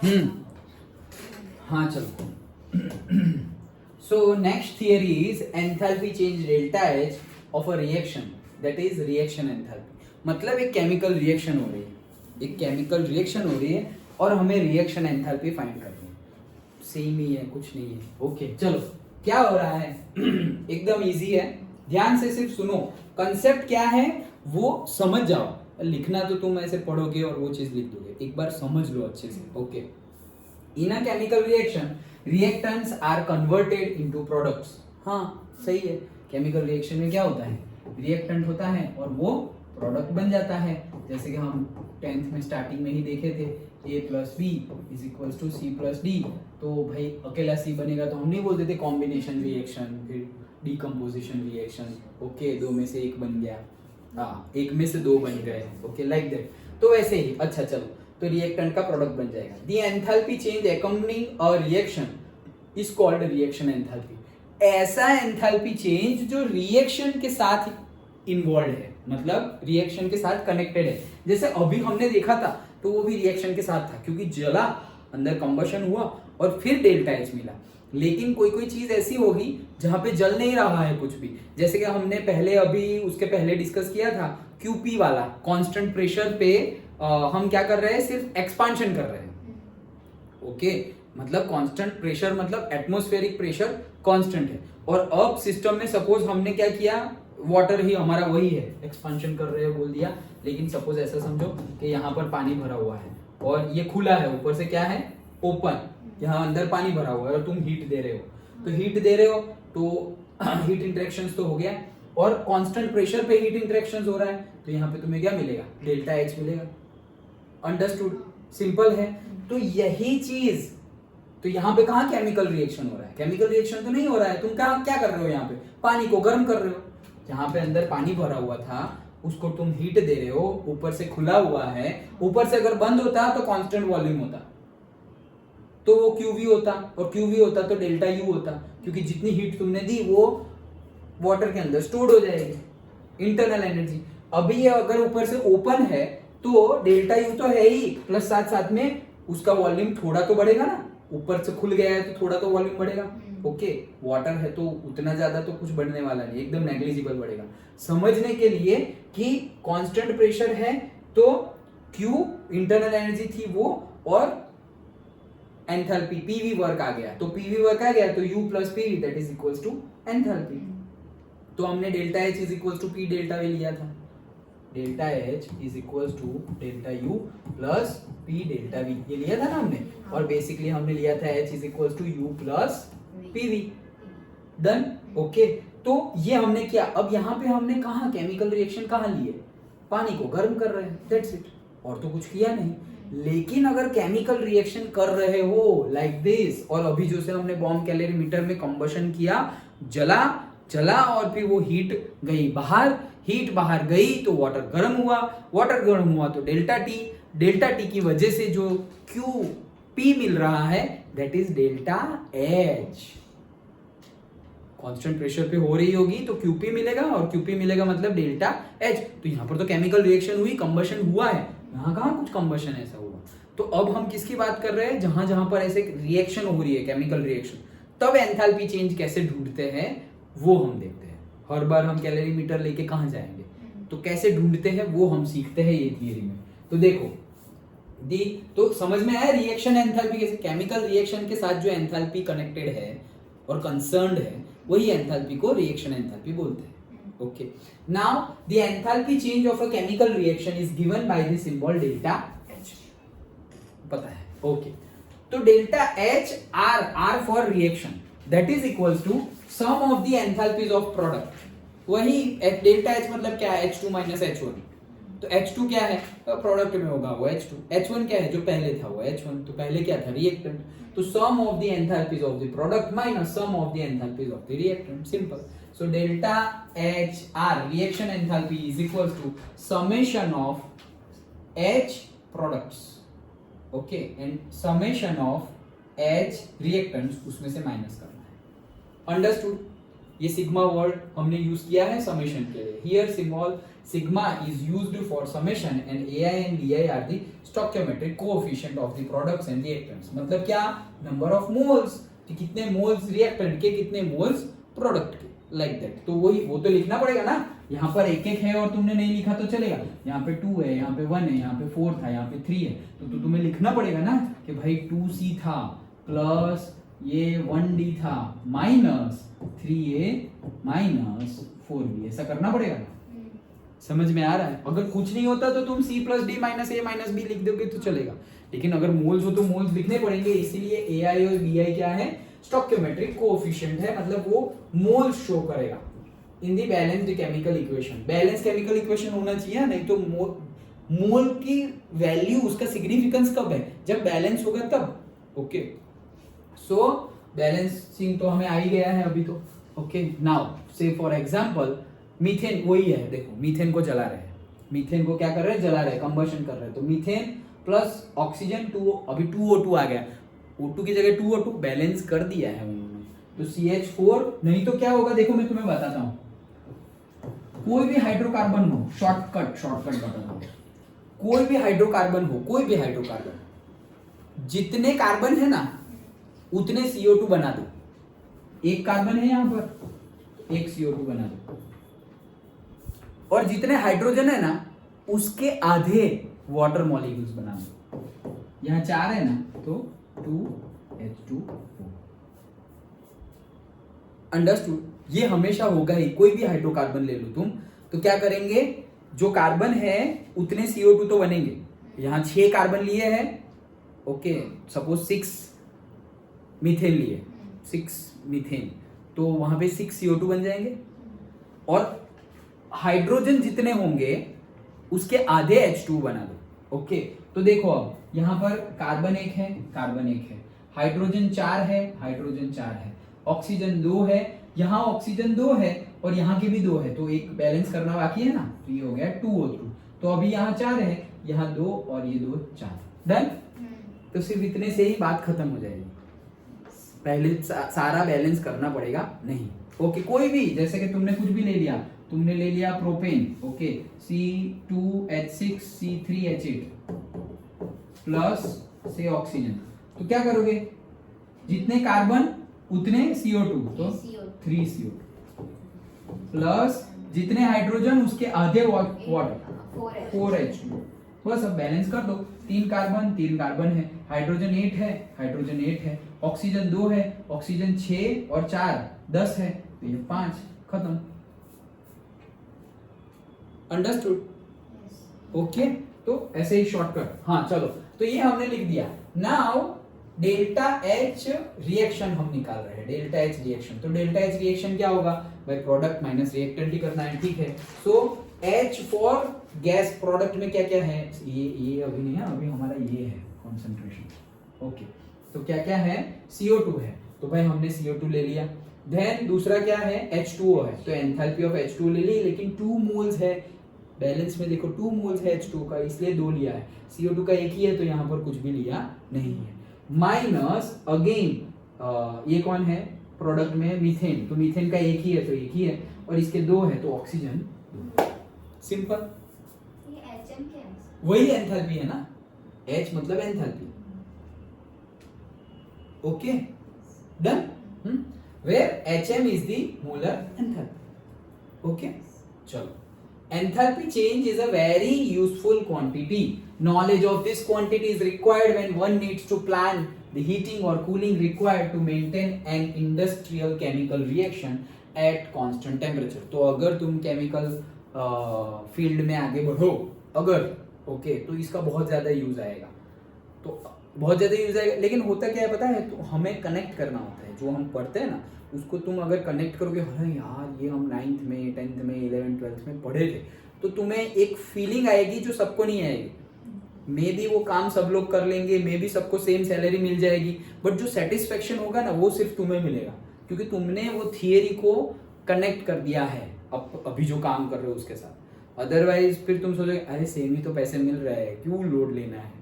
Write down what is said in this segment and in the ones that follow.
हाँ चलो. So next theory is enthalpy change delta H of a reaction, that is reaction enthalpy. मतलब एक chemical reaction हो रही है, एक केमिकल रिएक्शन हो रही है और हमें रिएक्शन एंथैल्पी फाइंड करनी है. सेम ही है, कुछ नहीं है. ओके चलो, क्या हो रहा है? एकदम इजी है, ध्यान से सिर्फ सुनो. कंसेप्ट क्या है वो समझ जाओ. लिखना तो तुम ऐसे पढ़ोगे और वो चीज लिख दोगे, एक बार समझ लो अच्छे से. Okay, in a chemical reaction reactants are converted into products. हाँ सही है, केमिकल रिएक्शन में क्या होता है? रिएक्टेंट होता है और वो प्रोडक्ट बन जाता है. जैसे कि हम 10th में स्टार्टिंग में ही देखे थे, A plus B is equal to C plus D. तो भाई अकेला सी बनेगा तो हम नहीं बोलते थे कॉम्बिनेशन रिएक्शन, फिर डिकम्पोजिशन रिएक्शन. ओके, दो में से एक बन गया, हाँ एक में से दो बन गए. Okay like that. तो वैसे ही. अच्छा चलो, तो रिएक्टेंट का प्रोडक्ट बन जाएगा. The enthalpy change accompanying a reaction is called reaction enthalpy. ऐसा एंथैल्पी चेंज जो रिएक्शन के साथ इन्वॉल्व है, मतलब रिएक्शन के साथ कनेक्टेड है. जैसे अभी हमने देखा था तो वो भी रिएक्शन के साथ था, क्योंकि जला, अंदर कंबशन हुआ और फिर डेल्टा एच मिला. लेकिन कोई कोई चीज ऐसी होगी जहां पे जल नहीं रहा है कुछ भी. जैसे कि हमने पहले अभी उसके पहले डिस्कस किया था क्यूपी वाला, कांस्टेंट प्रेशर पे हम क्या कर रहे हैं? सिर्फ एक्सपांशन कर रहे हैं. ओके, मतलब कांस्टेंट प्रेशर मतलब एटमॉस्फेरिक प्रेशर कांस्टेंट है. और अब सिस्टम में सपोज हमने क्या किया, वाटर ही हमारा वही है, एक्सपांशन कर रहे हो बोल दिया. लेकिन सपोज ऐसा समझो कि यहाँ पर पानी भरा हुआ है और ये खुला है, ऊपर से क्या है? ओपन. यहाँ अंदर पानी भरा हुआ है और तुम हीट दे रहे हो. तो हीट दे रहे हो तो हीट इंटरेक्शंस तो हो गया, और कांस्टेंट प्रेशर पे हीट इंटरेक्शंस हो रहा है. तो यहाँ पे तुम्हें क्या मिलेगा? डेल्टा एच मिलेगा. अंडरस्टूड? सिंपल है. तो यही चीज, तो यहाँ पे कहाँ केमिकल रिएक्शन हो रहा है? केमिकल रिएक्शन तो नहीं हो रहा है. तुम क्या कर रहे हो? यहाँ पे पानी को गर्म कर रहे हो. जहाँ पे अंदर पानी भरा हुआ था उसको तुम हीट दे रहे हो, ऊपर से खुला हुआ है. ऊपर से अगर बंद होता तो कांस्टेंट वॉल्यूम होता, तो वो क्यूवी होता, और क्यूवी होता तो डेल्टा यू होता, क्योंकि जितनी हीट तुमने दी वो वाटर के अंदर स्टोर्ड हो जाएगी, इंटरनल एनर्जी. अभी ये अगर ऊपर से ओपन है तो डेल्टा यू तो है ही, प्लस साथ साथ में उसका वॉल्यूम थोड़ा तो बढ़ेगा ना. ऊपर से खुल गया है तो थोड़ा तो वॉल्यूम बढ़ेगा. ओके, वाटर है तो उतना ज्यादा तो कुछ बढ़ने वाला नहीं, एकदम नेग्लिजिबल बढ़ेगा. समझने के लिए कि कांस्टेंट प्रेशर है तो क्यू इंटरनल एनर्जी थी वो, और एंथैल्पी पीवी वर्क आ गया. तो पीवी वर्क आ गया तो U plus PV that is equals to enthalpy. तो हमने delta H is equals to P delta V लिया था. Delta H is equals to delta U plus P delta V, ये लिया था ना हमने. और बेसिकली हमने लिया था H is equals to U plus PV. Done. Okay, तो ये हमने किया. अब यहाँ पे हमने कहा केमिकल रिएक्शन कहाँ लिए? पानी को गर्म कर रहे हैं, दैट्स इट. और तो कुछ किया नहीं. लेकिन अगर केमिकल रिएक्शन कर रहे हो लाइक दिस, और अभी जो से हमने बॉम्ब कैलोरीमीटर में कंबशन किया, जला और फिर वो हीट गई बाहर, हीट बाहर गई तो वाटर गर्म हुआ, वाटर गर्म हुआ तो डेल्टा टी की वजह से जो क्यू पी मिल रहा है that is delta H. Constant pressure पे हो रही होगी तो क्यूपी मिलेगा, और क्यूपी मिलेगा मतलब डेल्टा एच. तो यहाँ पर तो केमिकल रिएक्शन हुई, कंबशन हुआ है. यहाँ कहाँ कुछ कंबशन ऐसा हुआ. तो अब हम किसकी बात कर रहे हैं? जहां जहां पर ऐसे रिएक्शन हो रही है, केमिकल रिएक्शन, तब एंथैल्पी चेंज कैसे ढूंढते हैं वो हम देखते हैं. हर बार हम कैलोरीमीटर लेके कहाँ जाएंगे? तो कैसे ढूंढते हैं वो हम सीखते हैं ये थियरी में. तो देखो तो समझ में आया रिएक्शन एंथैल्पी कैसे? केमिकल रिएक्शन के साथ जो एंथैल्पी कनेक्टेड है और कंसर्न्ड है वही एंथैल्पी को रिएक्शन एंथैल्पी बोलते हैं. Okay, now the enthalpy change of a chemical reaction is given by the symbol delta H. पता है? ओके, तो delta H R for reaction that is equals to sum of the enthalpies of product. वही delta H मतलब क्या है? H2 minus H1. तो H2 क्या है? प्रोडक्ट में होगा वो H2. H1 क्या है? जो पहले था वो H1. तो पहले क्या था? रिएक्टेंट. तो sum of the enthalpies of the product minus sum of the enthalpies of the reactant. Simple. So delta HR reaction enthalpy is equals to summation of H products, okay, and summation of H reactants उसमें से minus करना है. Understood? ये sigma word हमने use किया है summation के लिए. Here sigma is used for summation and ai and bi are the stoichiometric coefficient of the products and reactants. मतलब क्या, नंबर ऑफ मोल्स कि कितने मोल्स रिएक्टेंट के, कितने मोल्स प्रोडक्ट के, लाइक दैट. तो वही वो तो लिखना पड़ेगा ना. यहाँ पर एक एक है और तुमने नहीं लिखा तो चलेगा. यहाँ पे 2 है, यहाँ पे 1 है, यहाँ पे 4 था, यहाँ पे 3 है, तो तुम्हें लिखना पड़ेगा ना कि भाई 2C था प्लस ये 1D था माइनस 3A माइनस 4B. ऐसा करना पड़ेगा ना. समझ में आ रहा है. अगर कुछ नहीं होता तो तुम C plus D minus A minus B लिख दोगे तो चलेगा. लेकिन अगर मोल्स हो तो मोल्स लिखने पड़ेंगे. इसीलिए AI और BI क्या है, स्टोइकियोमेट्रिक कोएफिशिएंट है. मतलब वो मोल्स शो करेगा in the balanced chemical equation. Balance chemical equation होना चाहिए, नहीं तो मोल की वैल्यू, उसका सिग्निफिकेंस कब है, जब बैलेंस होगा तब. ओके, सो बैलेंसिंग तो हमें आ ही गया है अभी तो. ओके, नाउ से फॉर एग्जांपल मीथेन, वही है. देखो मीथेन को जला रहे हैं, मीथेन को क्या कर रहे हैं, जला रहे हैं, कंबशन कर रहे हैं. तो मीथेन प्लस ऑक्सीजन 2, अभी 2O2 आ गया. O2 की जगह 2O2 बैलेंस कर दिया है उन्होंने. तो CH4, नहीं तो क्या होगा देखो मैं तुम्हें बताता हूँ. कोई भी हाइड्रोकार्बन हो, शॉर्टकट बताता हूँ. कोई भी हाइड्रोकार्बन हो, कोई भी हाइड्रोकार्बन, जितने कार्बन है ना उतने CO2 बना दो. एक कार्बन है यहाँ पर, एक CO2 बना दो. और जितने हाइड्रोजन है ना उसके आधे वाटर मॉलिक्यूल्स बना दो. यहाँ 4 है ना तो 2H2O. अंडरस्टूड. ये हमेशा होगा ही. कोई भी हाइड्रोकार्बन ले लो तुम, तो क्या करेंगे, जो कार्बन है उतने CO2 तो बनेंगे. यहाँ 6 कार्बन लिए हैं, ओके, सपोज 6 मीथेन लिए, 6 मीथेन, तो वहां पे 6 CO2 बन जाएंगे. और हाइड्रोजन जितने होंगे उसके आधे H2 बना दो. ओके, तो देखो अब यहाँ पर कार्बन 1 है, कार्बन 1 है, हाइड्रोजन 4 है, हाइड्रोजन 4 है, ऑक्सीजन 2 है, यहाँ ऑक्सीजन 2 है और यहाँ के भी 2 है, तो एक बैलेंस करना बाकी है ना. तो ये हो गया 2O2. तो अभी यहाँ 4 है, यहाँ 2 और ये 2 4. डन. तो सिर्फ इतने से ही बात खत्म हो जाएगी. पहले सारा बैलेंस करना पड़ेगा नहीं. ओके, कोई भी, जैसे कि तुमने कुछ भी ले लिया, तुमने ले लिया propane, okay, C2H6 C3H8 plus से ऑक्सीजन, तो क्या करोगे, जितने कार्बन उतने CO2, तो 3CO2 प्लस जितने हाइड्रोजन उसके आधे वाटर 4H2. बस अब बैलेंस कर दो. 3 कार्बन है, हाइड्रोजन 8 है, हाइड्रोजन 8 है, ऑक्सीजन 2 है, ऑक्सीजन 6 और 4 10 है, तो ये 5. खत्म. अंडरस्टूड. ओके, तो ऐसे ही शॉर्टकट. हाँ चलो, तो ये हमने लिख दिया. नाउ डेल्टा H रिएक्शन हम निकाल रहे हैं. डेल्टा H रिएक्शन, तो डेल्टा H रिएक्शन क्या होगा भाई, प्रोडक्ट माइनस रिएक्टेंट ही करना है. ठीक है. सो H फॉर गैस प्रोडक्ट में क्या क्या है, ये अभी नहीं है, अभी हमारा ये है कॉन्सेंट्रेशन. ओके, तो क्या क्या है, CO2 है, तो भाई हमने CO2 ले लिया. देन दूसरा क्या है, H2O है, तो एंथैल्पी ऑफ H2 ले ली, लेकिन 2 मोल्स है बैलेंस में. देखो 2 मोल्स है H2 का, इसलिए 2 लिया है. CO2 का एक ही है, तो यहाँ पर कुछ भी लिया नहीं है. माइनस अगेन ये कौन है प्रोडक्ट में, मीथेन, तो मीथेन का एक ही है तो एक ही है, और इसके 2 है तो ऑक्सीजन. सिंपल. ये HM क्या है? वही एंथैल्पी है ना, H मतलब enthalpy. Okay, done. where HM is the molar enthalpy. Okay, चलो. Enthalpy change is a very useful quantity. Knowledge of this quantity is required when one needs to plan the heating or cooling required to maintain an industrial chemical reaction at constant temperature. तो अगर तुम chemical field में आगे बढ़ो, अगर okay, तो इसका बहुत ज्यादा यूज आएगा. तो बहुत ज्यादा यूज आएगा, लेकिन होता क्या है पता है, तो हमें कनेक्ट करना होता है. जो हम पढ़ते हैं ना उसको तुम अगर कनेक्ट करोगे, अरे यार ये हम 9th में 10th में 11th 12th में पढ़े थे, तो तुम्हें एक फीलिंग आएगी जो सबको नहीं आएगी. मे बी वो काम सब लोग कर लेंगे, मे बी सबको सेम सैलरी मिल जाएगी, बट जो सेटिस्फेक्शन होगा ना वो सिर्फ तुम्हें मिलेगा, क्योंकि तुमने वो थियरी को कनेक्ट कर दिया है अभी जो काम कर रहे हो उसके साथ. अदरवाइज फिर तुम सोचोगे अरे सेम ही तो पैसे मिल रहा है, क्यों लोड लेना है.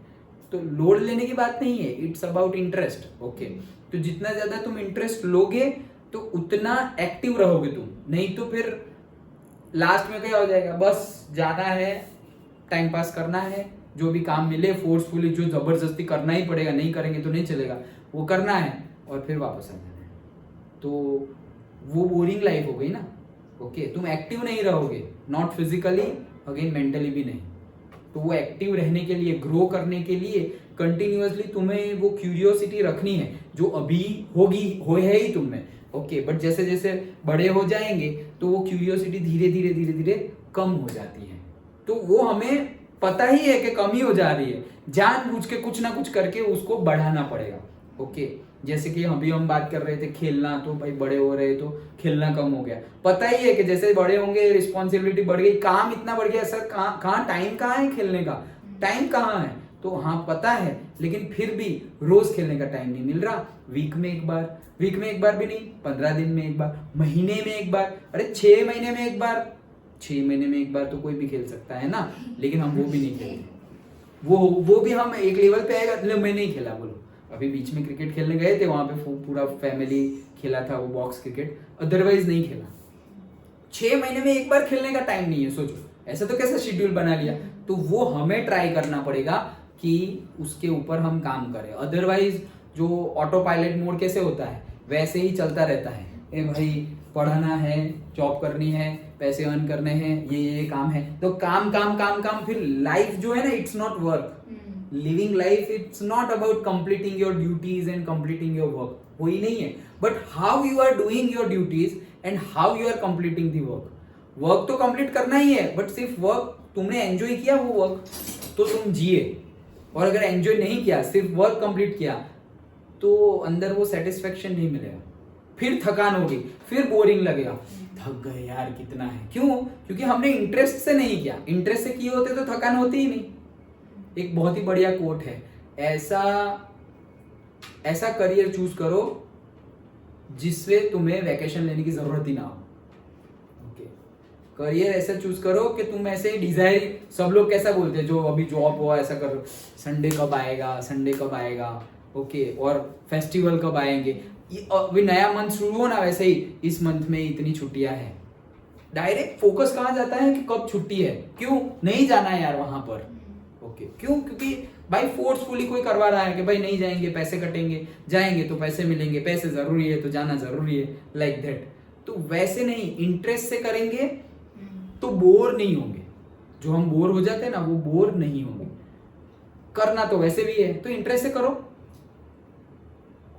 तो लोड लेने की बात नहीं है, इट्स अबाउट इंटरेस्ट. ओके, तो जितना ज्यादा तुम इंटरेस्ट लोगे तो उतना एक्टिव रहोगे तुम, नहीं तो फिर लास्ट में क्या हो जाएगा, बस जाना है, टाइम पास करना है, जो भी काम मिले फोर्सफुली, जो जबरदस्ती करना ही पड़ेगा, नहीं करेंगे तो नहीं चलेगा, वो करना है और फिर वापस आ जाना है। तो वो बोरिंग लाइफ हो गई ना। ओके, तुम एक्टिव नहीं रहोगे, नॉट फिजिकली, अगेन मेंटली भी नहीं। तो वो एक्टिव रहने के लिए, ग्रो करने के लिए कंटिन्यूअसली तुम्हें वो क्यूरियोसिटी रखनी है जो अभी हो है ही तुम में। ओके, बट जैसे जैसे बड़े हो जाएंगे तो वो क्यूरियोसिटी धीरे धीरे धीरे धीरे कम हो जाती है। तो वो हमें पता ही है कि कम ही हो जा रही है, जानबूझ के कुछ ना कुछ करके उसको बढ़ाना पड़ेगा। ओके, जैसे कि अभी हम बात कर रहे थे खेलना, तो भाई बड़े हो रहे तो खेलना कम हो गया। पता ही है कि जैसे बड़े होंगे रिस्पॉन्सिबिलिटी बढ़ गई, काम इतना बढ़ गया, सर कहाँ टाइम कहाँ है खेलने का, टाइम कहाँ है। तो हाँ पता है, लेकिन फिर भी रोज खेलने का टाइम नहीं मिल रहा। वीक में एक बार भी नहीं, 15 दिन में एक बार, महीने में एक बार, अरे 6 महीने में एक बार। 6 महीने में एक बार तो कोई भी खेल सकता है ना, लेकिन हम वो भी नहीं खेलते। वो भी हम एक लेवल पे आएगा। मैं नहीं खेला, बोलो अभी बीच में क्रिकेट खेलने गए थे, वहां पे पूरा फैमिली खेला था वो बॉक्स क्रिकेट, अदरवाइज नहीं खेला। 6 महीने में एक बार खेलने का टाइम नहीं है, सोचो ऐसा तो कैसा शेड्यूल बना लिया। तो वो हमें ट्राई करना पड़ेगा कि उसके ऊपर हम काम करें। अदरवाइज जो ऑटो पायलट मोड कैसे होता है वैसे ही चलता रहता है। ए भाई पढ़ना है, जॉब करनी है, पैसे अर्न करने हैं, ये काम है, तो काम काम काम काम। फिर लाइफ जो है ना, it's not work. Living life it's not about completing your duties and completing your work, वही नहीं है, but how you are doing your duties and how you are completing the work. Work तो complete करना ही है, but सिर्फ work तुमने enjoy किया वो वर्क तो तुम जिए। और अगर एंजॉय नहीं किया, सिर्फ वर्क कंप्लीट किया, तो अंदर वो सेटिस्फेक्शन नहीं मिलेगा। फिर थकान होगी, फिर बोरिंग लगेगा, थक गए यार कितना है। क्यों? क्योंकि हमने इंटरेस्ट से नहीं किया। इंटरेस्ट से किए होते तो थकान होती ही नहीं। एक बहुत ही बढ़िया कोट है, ऐसा करियर चूज करो जिससे तुम्हें वैकेशन लेने की जरूरत ही ना हो। करियर ऐसा चूज करो कि तुम ऐसे डिजायर, सब लोग कैसा बोलते हैं जो अभी जॉब हुआ ऐसा करो, संडे कब आएगा, ओके, और फेस्टिवल कब आएंगे, अभी नया मंथ शुरू हो ना, वैसे ही इस मंथ में इतनी छुट्टियां हैं। डायरेक्ट फोकस कहाँ जाता है कि कब छुट्टी है, क्यों नहीं जाना है यार वहां पर। ओके, क्यों? क्योंकि भाई फोर्सफुली कोई करवा रहा है कि भाई नहीं जाएंगे पैसे कटेंगे, जाएंगे तो पैसे मिलेंगे, पैसे जरूरी है तो जाना जरूरी है, लाइक दैट। तो वैसे नहीं, इंटरेस्ट से करेंगे तो बोर नहीं होंगे। जो हम बोर हो जाते हैं ना, वो बोर नहीं होंगे। करना तो वैसे भी है, तो इंटरेस्ट से करो।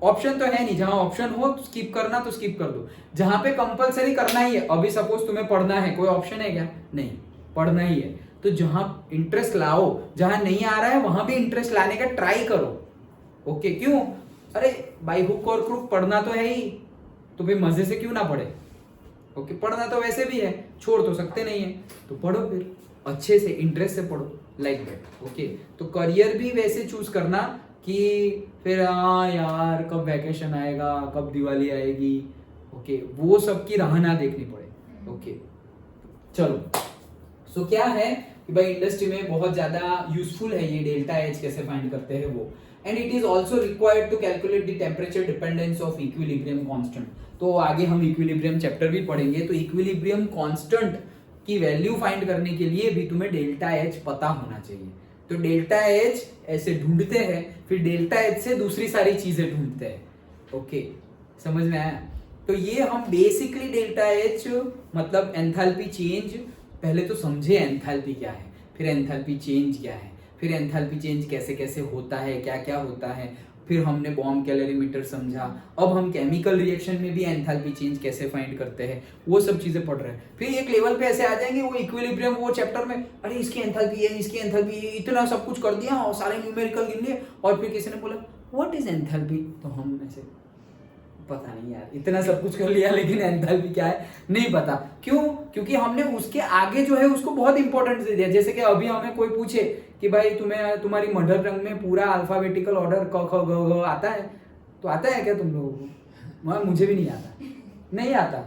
ऑप्शन तो है नहीं, जहां ऑप्शन हो तो स्किप करना तो स्किप कर दो। जहां पे कंपलसरी करना ही है, अभी सपोज तुम्हें पढ़ना है, कोई ऑप्शन है क्या? नहीं, पढ़ना ही है। तो जहां इंटरेस्ट लाओ, जहां नहीं आ रहा है वहां भी इंटरेस्ट लाने का ट्राई करो। ओके, क्यों? अरे बाई हुक और क्रुक पढ़ना तो है ही, तो भाई मजे से क्यों ना पढ़े। ओके, पढ़ना तो वैसे भी है, छोड़ तो सकते नहीं है, तो पढ़ो फिर अच्छे से, इंटरेस्ट से पढ़ो, लाइक दैट। ओके, तो करियर भी वैसे चूज करना कि फिर हाँ यार कब वैकेशन आएगा, कब दिवाली आएगी, ओके, वो सब की राह ना देखनी पड़े। ओके, चलो, सो क्या है कि भाई इंडस्ट्री में बहुत ज्यादा यूजफुल है ये डेल्टा एच कैसे फाइंड करते हैं वो। And it is also required to calculate the temperature dependence of equilibrium constant. तो आगे हम इक्विलिब्रियम चैप्टर भी पढ़ेंगे, तो इक्विलिब्रियम कांस्टेंट की वैल्यू फाइंड करने के लिए भी तुम्हें डेल्टा एच पता होना चाहिए। तो डेल्टा एच ऐसे ढूंढते हैं, फिर डेल्टा एच से दूसरी सारी चीजें ढूंढते हैं। ओके, समझ में आया? तो ये हम बेसिकली डेल्टा एच मतलब एंथैल्पी चेंज, पहले तो समझे एंथैल्पी क्या है, फिर एंथैल्पी चेंज क्या है, फिर एंथैल्पी चेंज कैसे कैसे होता है, क्या क्या होता है, फिर हमने बॉम्ब कैलोरीमीटर समझा। अब हम केमिकल रिएक्शन में भी एंथैल्पी चेंज कैसे फाइंड करते हैं, वो सब चीजें पढ़ रहे हैं। फिर एक लेवल पे ऐसे आ जाएंगे वो इक्विलिब्रियम वो चैप्टर में, अरे इसकी एंथैल्पी है, इसकी एंथैल्पी है, इतना सब कुछ कर दिया और सारे न्यूमेरिकल गिन लिए, और फिर किसी ने बोला व्हाट इज एंथैल्पी, तो हम ऐसे पता नहीं यार, इतना सब कुछ कर लिया लेकिन एंथैल्पी क्या है नहीं पता। क्यों? क्योंकि हमने उसके आगे जो है उसको बहुत इंपॉर्टेंस दे दिया। जैसे कि अभी हमें कोई पूछे कि भाई तुम्हारी मदर टंग में पूरा अल्फाबेटिकल ऑर्डर क ख ग घ आता है, तो आता है क्या तुम लोगों को? मुझे भी नहीं आता, नहीं आता।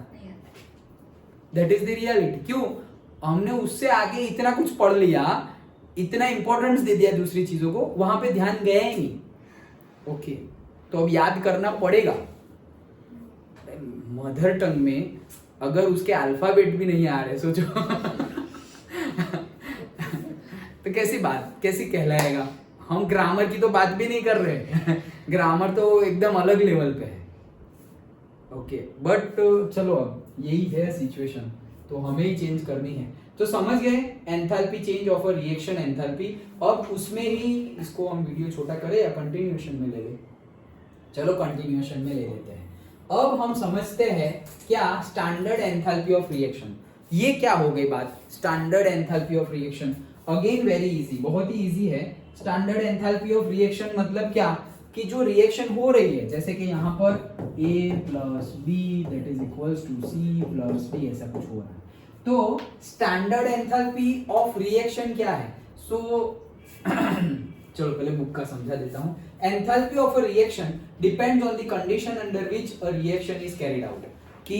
That is the reality. क्यों? हमने उससे आगे इतना कुछ पढ़ लिया, इतना इंपॉर्टेंस दे दिया दूसरी चीजों को, वहां पे ध्यान गया ही नहीं। ओके, तो अब याद करना पड़ेगा। मदर टंग में अगर उसके अल्फाबेट भी नहीं आ रहे सोचो तो कैसी कहलाएगा। हम ग्रामर की तो बात भी नहीं कर रहे ग्रामर तो एकदम अलग लेवल पे है। ओके बट चलो अब यही है सिचुएशन, तो हमें ही चेंज करनी है। तो समझ गए enthalpy change of a reaction enthalpy. अब उसमें ही इसको हम वीडियो छोटा करें या कंटिन्यूएशन में ले लें? चलो कंटिन्यूएशन में ले लेते हैं। अब हम समझते हैं क्या स्टैंडर्ड एंथैल्पी ऑफ रिएक्शन। ये क्या हो गई बात, standard enthalpy of reaction. Again very easy, बहुत ही इजी है। स्टैंडर्ड एंथैल्पी ऑफ रिएक्शन मतलब क्या कि जो रिएक्शन हो रही है, जैसे कि यहाँ पर A plus B that is equals to C plus D ऐसा कुछ हो रहा है। तो स्टैंडर्ड एंथैल्पी ऑफ रिएक्शन क्या है? सो चलो पहले बुक का समझा देता हूँ। Enthalpy of a reaction depends on the condition under which a reaction is carried out. कि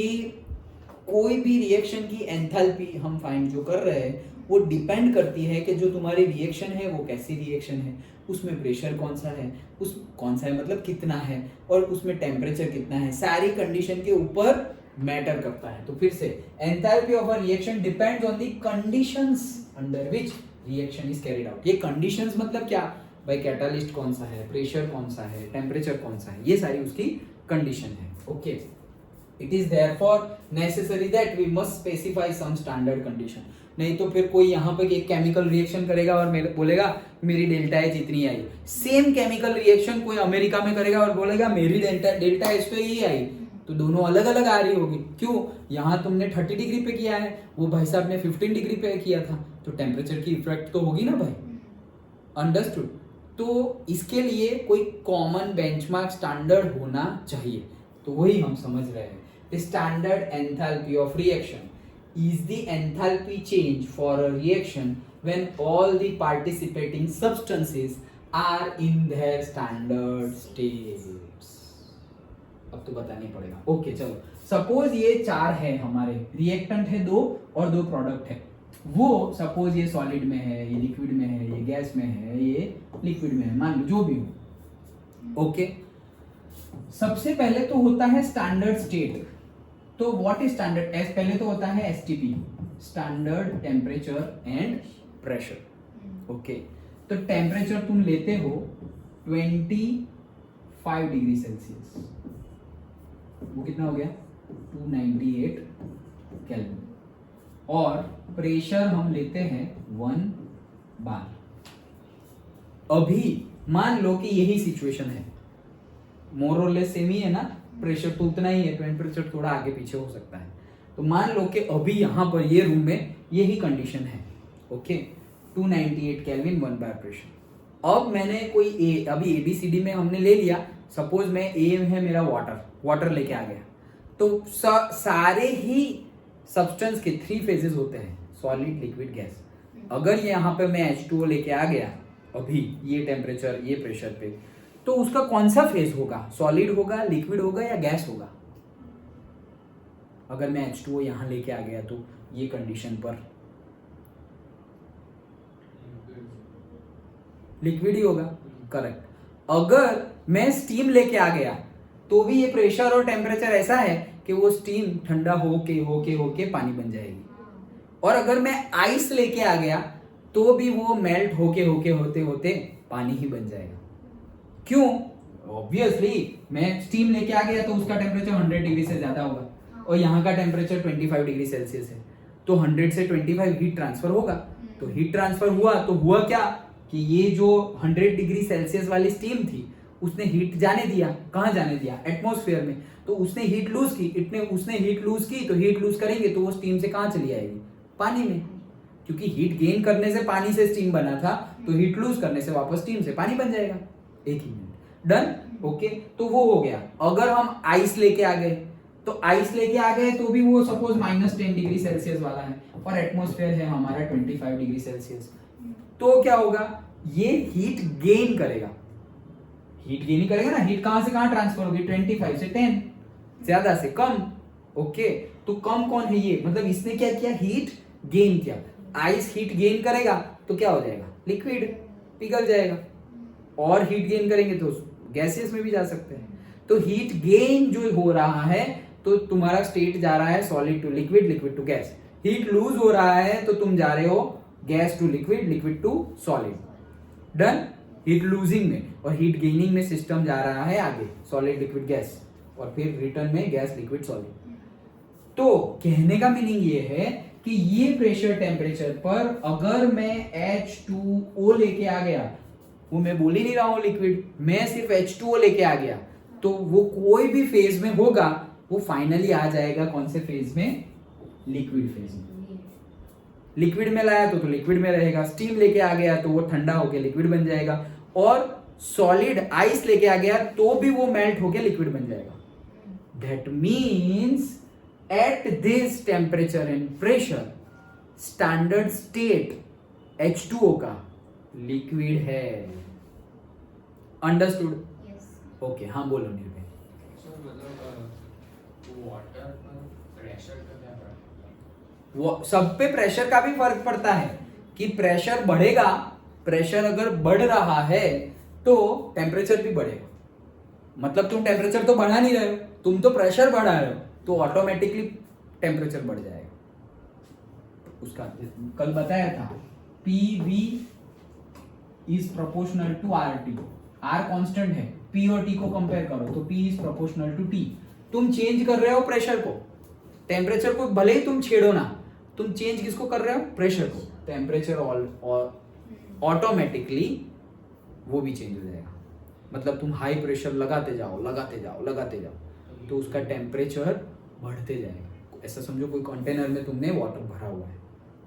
कोई भी रिएक्शन की एंथैल्पी हम फाइंड जो कर रहे हैं वो डिपेंड करती है कि जो तुम्हारी रिएक्शन है वो कैसी रिएक्शन है, उसमें प्रेशर कौन सा है, उस कौन सा है मतलब कितना है, और उसमें टेम्परेचर कितना है, सारी कंडीशन के ऊपर मैटर करता है। तो फिर से enthalpy of a reaction depends on the conditions under which reaction is carried out. ये कंडीशंस मतलब क्या भाई, कैटालिस्ट कौन सा है, प्रेशर कौन सा है, टेम्परेचर कौन सा है, ये सारी उसकी कंडीशन है। Okay, it is therefore necessary that we must specify some standard condition. नहीं तो फिर कोई यहाँ पे एक केमिकल रिएक्शन करेगा और बोलेगा मेरी डेल्टा एच इतनी आई। सेम केमिकल रिएक्शन कोई अमेरिका में करेगा और बोलेगा मेरी डेल्टा एच तो यही आई। तो दोनों अलग अलग आ रही होगी। क्यों? यहाँ तुमने 30 डिग्री पे किया है, वो भाई साहब ने 15 डिग्री पे किया था, तो टेम्परेचर की इफेक्ट तो होगी ना भाई। अंडरस्टूड? तो इसके लिए कोई कॉमन बेंचमार्क स्टैंडर्ड होना चाहिए। तो वही हम समझ रहे हैं। Standard enthalpy of reaction is the enthalpy change for a reaction when all the participating substances are in their standard states। अब तो बताना ही पड़ेगा। ओके चलो, सपोज ये 4 है हमारे, रिएक्टेंट है 2 और 2 प्रोडक्ट है। वो सपोज ये सॉलिड में है, ये लिक्विड में है, ये गैस में है, ये लिक्विड में है, मान लो जो भी हो। ओके, सबसे पहले तो होता है स्टैंडर्ड स्टेट। तो व्हाट इज स्टैंडर्ड? एस पहले तो होता है STP, standard temperature and pressure. Okay, तो टेम्परेचर तुम लेते हो 25 डिग्री सेल्सियस, वो कितना हो गया 298 केल्विन। और प्रेशर हम लेते हैं 1 बार। अभी मान लो कि यही सिचुएशन है, मोर और लेस सेम ही है ना, प्रेशर तो उतना ही है, टेम्परेचर थोड़ा आगे पीछे हो सकता है। तो मान लो कि अभी यहाँ पर ये रूम में यही कंडीशन है। ओके, 298 केल्विन 1 बार प्रेशर। अब मैंने कोई अभी ABCD में हमने ले लिया, सपोज मैं A है मेरा वाटर लेके आ गया। तो सारे ही सब्सटेंस के 3 फेजेस होते हैं, सॉलिड लिक्विड गैस। अगर यहाँ पे मैं H2O लेके आ गया अभी ये टेम्परेचर ये प्रेशर पे, तो उसका कौन सा फेज होगा, सॉलिड होगा, लिक्विड होगा या गैस होगा? अगर मैं H2O यहां लेके आ गया तो ये कंडीशन पर लिक्विड ही होगा, करेक्ट। अगर मैं स्टीम लेके आ गया तो भी ये प्रेशर और टेम्परेचर ऐसा है कि वो स्टीम ठंडा होके पानी बन जाएगी। और अगर मैं आइस लेके आ गया तो भी वो मेल्ट होते पानी ही बन जाएगा। क्यों? ऑब्वियसली मैं स्टीम लेके आ गया तो उसका टेम्परेचर 100 डिग्री से ज्यादा होगा और यहाँ का टेम्परेचर 25 डिग्री सेल्सियस है, तो 100 से 25 हीट ट्रांसफर होगा। तो हीट ट्रांसफर हुआ तो हुआ क्या कि ये जो 100 डिग्री सेल्सियस वाली स्टीम थी उसने हीट जाने दिया। कहाँ जाने दिया? एटमॉस्फेयर में। तो उसने हीट लूज की, उसने हीट लूज की, तो हीट लूज करेंगे तो वो स्टीम से कहाँ चली आएगी? पानी में। क्योंकि हीट गेन करने से पानी से स्टीम बना था, तो हीट लूज करने से वापस स्टीम से पानी बन जाएगा। एक ही मिनट, डन। ओके, तो वो हो गया। अगर हम आइस लेके आ गए तो तो भी वो सपोज -10 डिग्री सेल्सियस वाला है और एटमॉस्फेयर है हमारा 25 डिग्री सेल्सियस। तो क्या होगा? ये हीट गेन करेगा। हीट गेन ही करेगा ना। हीट कहां से कहां ट्रांसफर होगी? 25 से 10, ज्यादा से कम। ओके, तो कम कौन है ये? मतलब इसने क्या किया? हीट गेन किया। आइस हीट गेन करेगा तो क्या हो जाएगा? लिक्विड पिघल जाएगा। और हीट गेन करेंगे तो गैसेस में भी जा सकते हैं। तो हीट गेन जो हो रहा है तो तुम्हारा स्टेट जा रहा है solid to liquid, liquid to gas. Heat lose हो रहा है तो तुम जा रहे हो gas to liquid, liquid to solid. Done. Heat losing में और हीट गेनिंग में सिस्टम जा रहा है आगे, सॉलिड लिक्विड गैस, और फिर रिटर्न में गैस लिक्विड सॉलिड। तो कहने का मीनिंग ये है कि ये प्रेशर टेम्परेचर पर अगर मैं H2O लेके आ गया, वो मैं बोल ही नहीं रहा हूं लिक्विड, मैं सिर्फ H2O लेके आ गया, तो वो कोई भी फेज में होगा वो फाइनली आ जाएगा कौन से फेज में? लिक्विड फेज में। लिक्विड में लाया तो लिक्विड में रहेगा, स्टीम लेके आ गया तो वो ठंडा होके लिक्विड बन जाएगा, और सॉलिड आइस लेके आ गया तो भी वो मेल्ट होके लिक्विड बन जाएगा। That means at this temperature and pressure standard state H2O का लिक्विड है। अंडरस्टूड? Yes. ओके, हाँ बोलो निर्भय। सर मतलब वाटर पर प्रेशर का क्या फर्क? वो सब पे प्रेशर का भी फर्क पड़ता है कि प्रेशर बढ़ेगा, प्रेशर अगर बढ़ रहा है तो टेम्परेचर भी बढ़ेगा। मतलब तुम टेम्परेचर तो बढ़ा नहीं रहे हो, तुम तो प्रेशर बढ़ा रहे हो, तो ऑटोमेटिकली टेम्परेचर बढ़ जाएगा। उसका कल बताया था, PV is proportional to RT। R constant है, P और T को कंपेयर करो तो P is proportional to T। तुम चेंज कर रहे हो प्रेशर को, टेम्परेचर को भले ही तुम छेड़ो ना, तुम चेंज किसको कर रहे हो? प्रेशर को। टेम्परेचर ऑटोमेटिकली वो भी चेंज हो जाएगा। मतलब तुम हाई प्रेशर लगाते जाओ लगाते जाओ लगाते जाओ तो उसका टेम्परेचर बढ़ते जाएगा। ऐसा समझो कोई कंटेनर में तुमने वाटर भरा हुआ है,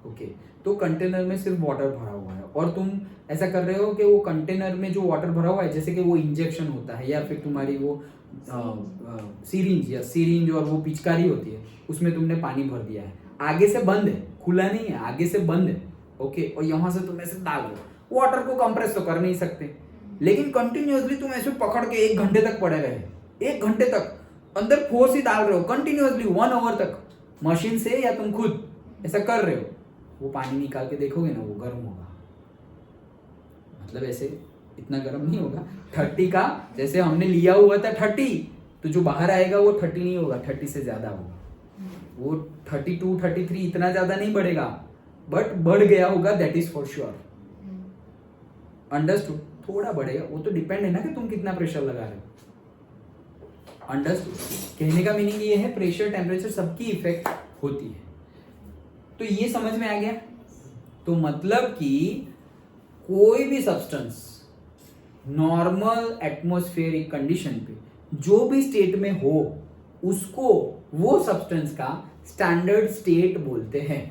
ओके, तो कंटेनर में सिर्फ वाटर भरा हुआ है और तुम ऐसा कर रहे हो कि वो कंटेनर में जो वाटर भरा हुआ है, जैसे कि वो इंजेक्शन होता है या फिर तुम्हारी वो सीरिंज और वो पिचकारी होती है, उसमें तुमने पानी भर दिया है, आगे से बंद है, खुला नहीं है, आगे से बंद है, ओके, और यहाँ से तुम ऐसे डाल दो। वाटर को कंप्रेस तो कर नहीं सकते, लेकिन कंटिन्यूअसली तुम ऐसे पकड़ के 1 घंटे तक पड़े रहे, 1 घंटे तक अंदर फोर्स ही डाल रहे हो कंटिन्यूअसली 1 आवर तक, मशीन से या तुम खुद ऐसा कर रहे हो, वो पानी निकाल के देखोगे ना, वो गर्म होगा। मतलब ऐसे इतना गर्म नहीं होगा 30 का, जैसे हमने लिया हुआ था 30, तो जो बाहर आएगा वो 30 नहीं होगा, 30 से ज्यादा होगा, वो 32 33 इतना ज्यादा नहीं बढ़ेगा, बट बढ़ गया होगा, that is for sure. Understood? थोड़ा बढ़ेगा, वो तो डिपेंड है ना कि तुम कितना प्रेशर लगा रहे हो। अंडरस्टूड? कहने का मीनिंग ये है प्रेशर टेम्परेचर सबकी इफेक्ट होती है। तो ये समझ में आ गया? तो मतलब कि कोई भी सब्सटेंस नॉर्मल एटमॉस्फेरिक कंडीशन पे जो भी स्टेट में हो, उसको वो सब्सटेंस का स्टैंडर्ड स्टेट बोलते हैं।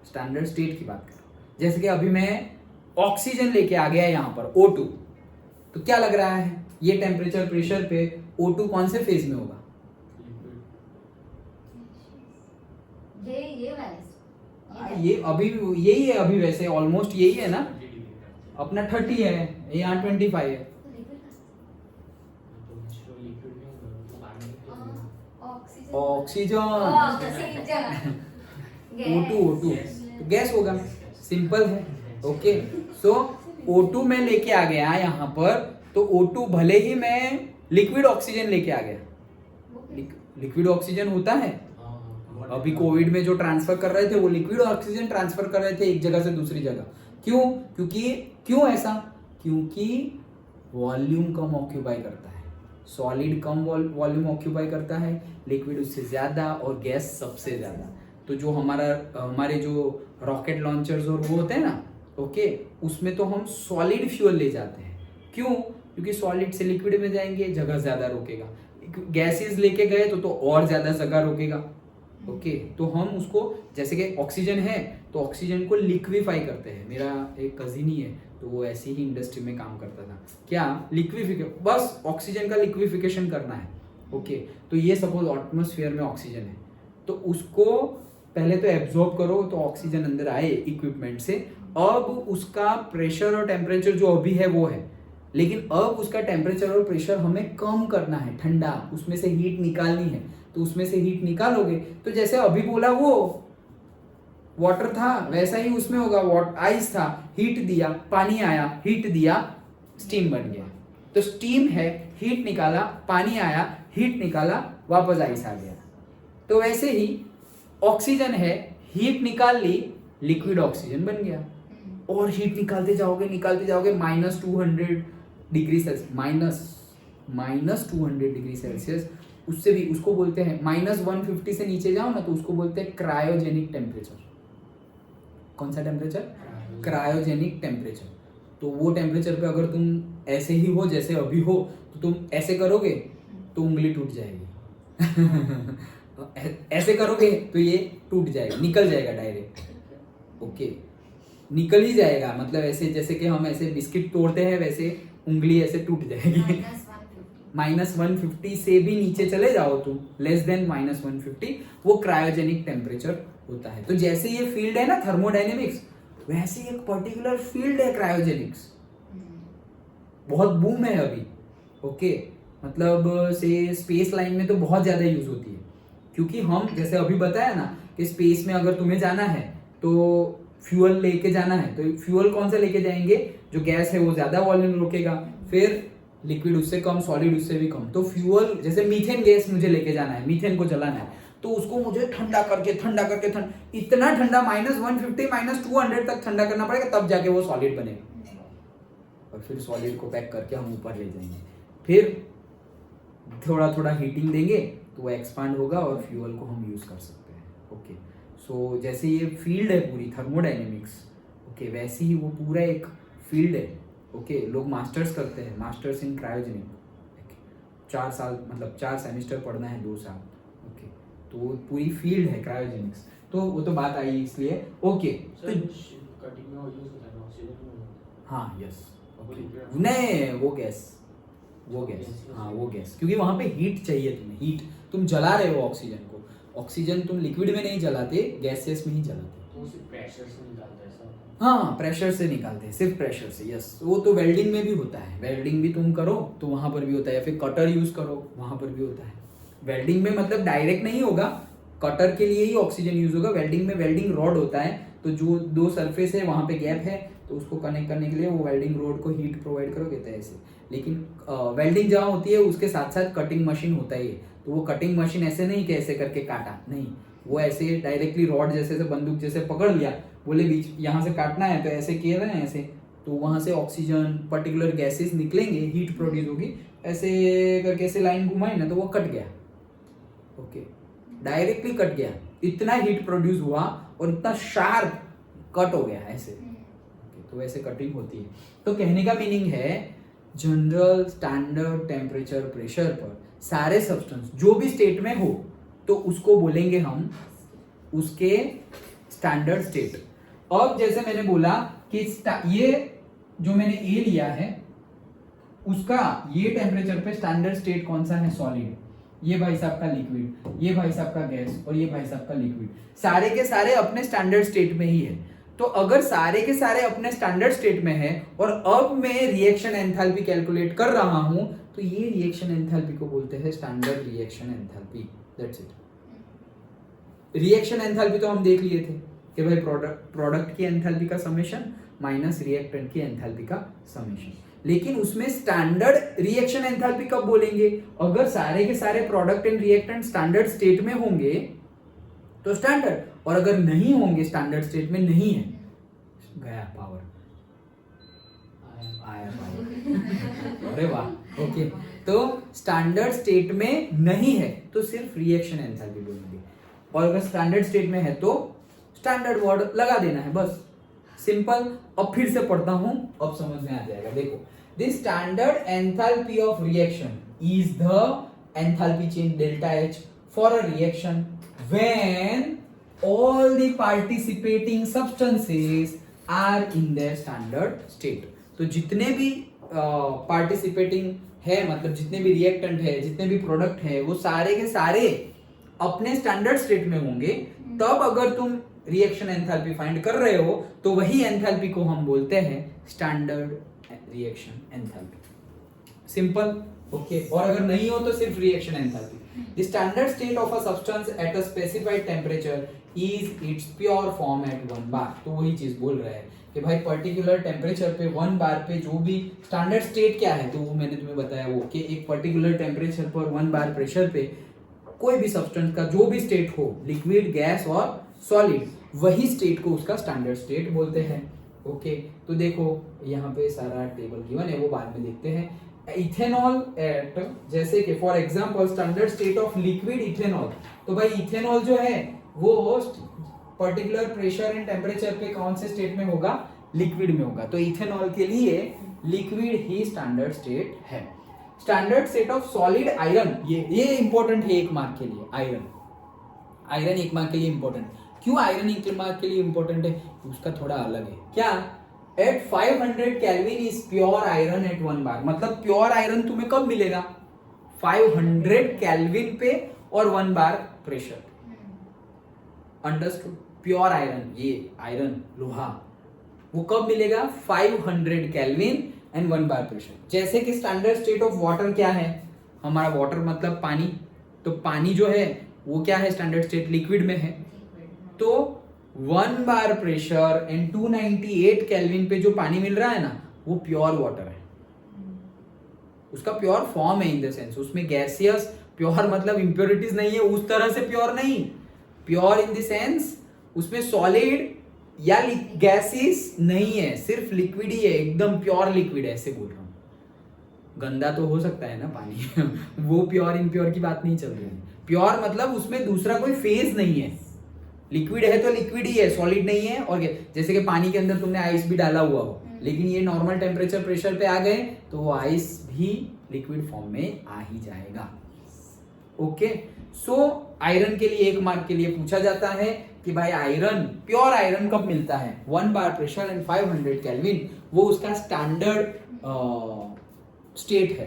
स्टैंडर्ड स्टेट की बात करो, जैसे कि अभी मैं ऑक्सीजन लेके आ गया यहाँ पर O2, तो क्या लग रहा है ये टेम्परेचर प्रेशर पे O2 कौन से फेज में होगा? ये वाला ये अभी यही है, अभी वैसे ऑलमोस्ट यही है ना, अपना 30 है, यहाँ 25 है। ऑक्सीजन O2 तो गैस होगा, सिंपल है, ओके। सो O2 में लेके आ गया यहाँ पर, तो O2 भले ही मैं लिक्विड ऑक्सीजन लेके आ गया, लिक्विड ऑक्सीजन होता है, अभी कोविड में जो ट्रांसफर कर रहे थे वो लिक्विड ऑक्सीजन ट्रांसफर कर रहे थे एक जगह से दूसरी जगह। क्यों ऐसा? क्योंकि वॉल्यूम कम ऑक्यूपाई करता है, सॉलिड कम वॉल्यूम ऑक्यूपाई करता है, लिक्विड उससे ज्यादा और गैस सबसे ज्यादा। तो जो हमारे जो रॉकेट लॉन्चर्स और वो होते हैं ना, ओके, उसमें तो हम सॉलिड फ्यूल ले जाते हैं। क्यों? क्योंकि सॉलिड से लिक्विड में जाएंगे, जगह ज्यादा रोकेगा। गैसेस लेके गए तो और ज्यादा जगह रोकेगा, ओके। तो हम उसको, जैसे कि ऑक्सीजन है तो ऑक्सीजन को लिक्विफाई करते हैं। मेरा एक कजिन ही है, तो वो ऐसी ही इंडस्ट्री में काम करता था। क्या? लिक्विफिकेशन, बस ऑक्सीजन का लिक्विफिकेशन करना है, ओके। तो ये सपोज एटमॉस्फेयर में ऑक्सीजन है, तो उसको पहले तो एब्जॉर्ब करो, तो ऑक्सीजन अंदर आए इक्विपमेंट से, अब उसका प्रेशर और टेम्परेचर जो अभी है वो है, लेकिन अब उसका टेम्परेचर और प्रेशर हमें कम करना है, ठंडा, उसमें से हीट निकालनी है। तो उसमें से हीट निकालोगे तो जैसे अभी बोला वो वाटर था, वैसा ही उसमें होगा, आइस था, हीट दिया, पानी आया, हीट दिया, स्टीम बन गया। तो स्टीम है, हीट निकाला, पानी आया, हीट निकाला, वापस आइस आ गया। तो वैसे ही ऑक्सीजन है, हीट निकाल ली, लिक्विड ऑक्सीजन बन गया। और हीट निकालते जाओगे -200 डिग्री सेल्सियस, -200 डिग्री सेल्सियस, उससे भी उसको बोलते हैं -150 से नीचे जाओ ना तो उसको बोलते हैं क्रायोजेनिक टेम्परेचर। कौन सा टेम्परेचर? Cryogenic temperature. तो वो टेम्परेचर पे अगर तुम ऐसे ही हो जैसे अभी हो तो तुम ऐसे करोगे तो उंगली टूट जाएगी ऐसे करोगे तो ये टूट जाएगा, निकल जाएगा डायरेक्ट। ओके, निकल ही जाएगा, मतलब ऐसे जैसे कि हम ऐसे बिस्किट तोड़ते हैं वैसे उंगली ऐसे टूट जाएगी। -150 से भी नीचे चले जाओ तुम, लेस देन -150, वो क्रायोजेनिक टेम्परेचर होता है। तो जैसे ये फील्ड है ना थर्मोडायनेमिक्स, वैसे एक पर्टिकुलर फील्ड है क्रायोजेनिक्स, बहुत बूम है अभी। ओके, मतलब से स्पेस लाइन में तो बहुत ज्यादा यूज होती है, क्योंकि हम जैसे अभी बताया ना कि स्पेस में अगर तुम्हें जाना है तो फ्यूल लेके जाना है, तो फ्यूल कौन सा लेके जाएंगे? जो गैस है वो ज्यादा वॉल्यूम रोकेगा, फिर लिक्विड उससे कम, सॉलिड उससे भी कम। तो फ्यूल जैसे मीथेन गैस मुझे लेके जाना है, मीथेन को जलाना है, तो उसको मुझे ठंडा करके इतना ठंडा -150 -200 तक ठंडा करना पड़ेगा, तब जाके वो सॉलिड बनेगा। और फिर सॉलिड को पैक करके हम ऊपर ले जाएंगे, फिर थोड़ा थोड़ा हीटिंग देंगे तो वो एक्सपांड होगा और फ्यूल को हम यूज कर सकते हैं। ओके, सो जैसे ये फील्ड है पूरी थर्मोडायनेमिक्स, ओके, वैसे ही वो पूरा एक फील्ड है। ओके, लोग मास्टर्स करते हैं, मास्टर्स इन क्रायोजेनिक, 4 साल मतलब 4 सेमेस्टर पढ़ना है, 2 साल। ओके, तो वो पूरी फील्ड है क्रायोजेनिक्स। तो वो तो बात आई इसलिए। ओके, तो कटिंग में यूज होता है ऑक्सीजन। हाँ, यस, ओके, नहीं वो गैस, हाँ वो गैस, क्योंकि वहां पे हीट चाहिए तुम्हें, हीट तुम जला रहे हो ऑक्सीजन को, ऑक्सीजन तुम लिक्विड में नहीं जलाते, गैसेस में ही जलाते। तो सिर्फ प्रेशर से निकालता है सब? हाँ, प्रेशर से निकालते हैं, सिर्फ प्रेशर से, यस। वो तो वेल्डिंग में भी होता है, वेल्डिंग भी तुम करो तो वहां पर भी होता है, या फिर कटर यूज करो वहां पर भी होता है। वेल्डिंग में मतलब डायरेक्ट नहीं होगा, कटर के लिए ही ऑक्सीजन यूज होगा। वेल्डिंग में वेल्डिंग रॉड होता है, तो जो 2 सरफेस है वहां पे गैप है, तो उसको कनेक्ट करने के लिए वो वेल्डिंग रोड को हीट प्रोवाइड करोगे तो ऐसे। लेकिन वेल्डिंग जहाँ होती है उसके साथ साथ कटिंग मशीन होता ही है, तो वो कटिंग मशीन ऐसे नहीं कि ऐसे करके काटा, नहीं, वो ऐसे डायरेक्टली रॉड जैसे से बंदूक जैसे पकड़ लिया, बोले बीच यहाँ से काटना है तो ऐसे किए रहे हैं ऐसे, तो वहां से ऑक्सीजन पर्टिकुलर गैसेस निकलेंगे, हीट प्रोड्यूस होगी, ऐसे करके ऐसे लाइन घुमाई ना तो वो कट गया। ओके, डायरेक्टली कट गया, इतना हीट प्रोड्यूस हुआ और इतना शार्प कट हो गया ऐसे। तो वैसे कटिंग होती है। तो कहने का मीनिंग है जनरल स्टैंडर्ड टेम्परेचर प्रेशर पर सारे सब्सटेंस जो भी स्टेट में हो तो उसको बोलेंगे हम उसके स्टैंडर्ड स्टेट। अब जैसे मैंने बोला कि ये जो मैंने ए लिया है उसका ये टेम्परेचर पे स्टैंडर्ड स्टेट कौन सा है? सॉलिड। ये भाई साहब का लिक्विड, ये भाई साहब का गैस और ये भाई साहब का लिक्विड, सारे के सारे अपने स्टैंडर्ड स्टेट में ही है। तो अगर सारे के सारे अपने स्टैंडर्ड स्टेट में है और अब मैं रिएक्शन एंथैल्पी कैलकुलेट कर रहा हूं तो ये रिएक्शन एंथैल्पी को बोलते हैं standard reaction enthalpy. That's it. Reaction enthalpy तो हम देख लिए थे कि भाई प्रोडक्ट की एंथैल्पी का समेशन माइनस रिएक्टेंट की एंथैल्पी का समेशन। लेकिन उसमें स्टैंडर्ड रिएक्शन एंथैल्पी कब बोलेंगे? अगर सारे के सारे product and reactant standard state में होंगे तो स्टैंडर्ड, और अगर नहीं होंगे स्टैंडर्ड स्टेट में नहीं है, गया पावर, आया पावर। अरे वाह, ओके। तो स्टैंडर्ड स्टेट में नहीं है तो सिर्फ रिएक्शन एंथैल्पी बोलेंगे, और अगर स्टैंडर्ड स्टेट में है तो स्टैंडर्ड वर्ड लगा देना है, बस सिंपल। अब फिर से पढ़ता हूं, अब समझ में आ जाएगा। देखो, the standard enthalpy of reaction is the enthalpy change delta H for a reaction when all the participating substances are in their standard state। तो जितने भी participating है, मतलब जितने भी रिएक्टेंट है, जितने भी प्रोडक्ट है, वो सारे के सारे अपने स्टैंडर्ड स्टेट में होंगे। तब अगर तुम रिएक्शन एंथैल्पी फाइंड कर रहे हो तो वही एंथैल्पी को हम बोलते हैं standard reaction enthalpy. Simple, okay. और अगर नहीं हो तो सिर्फ reaction enthalpy. The standard state of a substance at a specified temperature is its pure form at 1 bar। तो वही चीज बोल रहा है कि कि भाई पर्टिकुलर टेम्परेचर पे 1 बार पे जो भी स्टैंडर्ड स्टेट क्या है, तो वो मैंने तुम्हें बताया वो कि एक पर्टिकुलर टेम्परेचर पर 1 बार प्रेशर पे कोई भी सब्सटेंस का जो भी स्टेट हो, लिक्विड, गैस और सॉलिड, वही स्टेट को उसका स्टैंडर्ड स्टेट बोलते हैं। ओके, तो देखो यहाँ पे सारा टेबल गिवन है, वो बाद में देखते हैं। इथेनॉल एट, जैसे कि for example standard state of liquid ethanol, तो भाई इथेनॉल जो है वो पर्टिकुलर प्रेशर एंड टेम्परेचर पे कौन से स्टेट में होगा, लिक्विड में होगा। तो इथेनॉल के लिए लिक्विड ही स्टैंडर्ड स्टेट है। Standard state of solid iron, ये इंपॉर्टेंट है 1 मार्क के लिए। आयरन 1 मार्क के लिए इंपॉर्टेंट। क्यों आयरन 1 मार्क के लिए इंपॉर्टेंट है, उसका थोड़ा अलग है। क्या, at 500 kelvin is pure iron at 1 bar, मतलब प्योर आयरन तुम्हें कब मिलेगा, 500 केल्विन पे और 1 बार प्रेशर। अंडरस्टूड? प्योर आयरन, ये आयरन लोहा, वो कब मिलेगा, 500 केल्विन एंड 1 बार प्रेशर। जैसे कि स्टैंडर्ड स्टेट ऑफ वाटर क्या है, हमारा वाटर मतलब पानी, तो पानी जो है वो क्या है, स्टैंडर्ड स्टेट लिक्विड में है। तो 1 बार प्रेशर एंड 298 केल्विन पे जो पानी मिल रहा है ना, वो प्योर वाटर है। उसका प्योर फॉर्म है, इन द सेंस उसमें गैसियस, प्योर मतलब इंप्योरिटीज नहीं है, उस तरह से प्योर नहीं, प्योर इन द सेंस उसमें सॉलिड या गैसेस नहीं है, सिर्फ लिक्विड ही है, एकदम प्योर लिक्विड है, ऐसे बोल रहा हूँ। गंदा तो हो सकता है ना पानी वो प्योर इम्प्योर की बात नहीं चल रही है। प्योर मतलब उसमें दूसरा कोई फेज नहीं है, लिक्विड है तो लिक्विड ही है, सॉलिड नहीं है। और जैसे कि पानी के अंदर तुमने आइस भी डाला हुआ हो, लेकिन ये नॉर्मल टेम्परेचर प्रेशर पे आ गए तो वो आइस भी लिक्विड फॉर्म में आ ही जाएगा। ओके, सो आयरन के लिए 1 मार्क के लिए पूछा जाता है कि भाई आयरन, प्योर आयरन कब मिलता है, 1 बार प्रेशर एंड 500 केल्विन, वो उसका स्टैंडर्ड स्टेट है।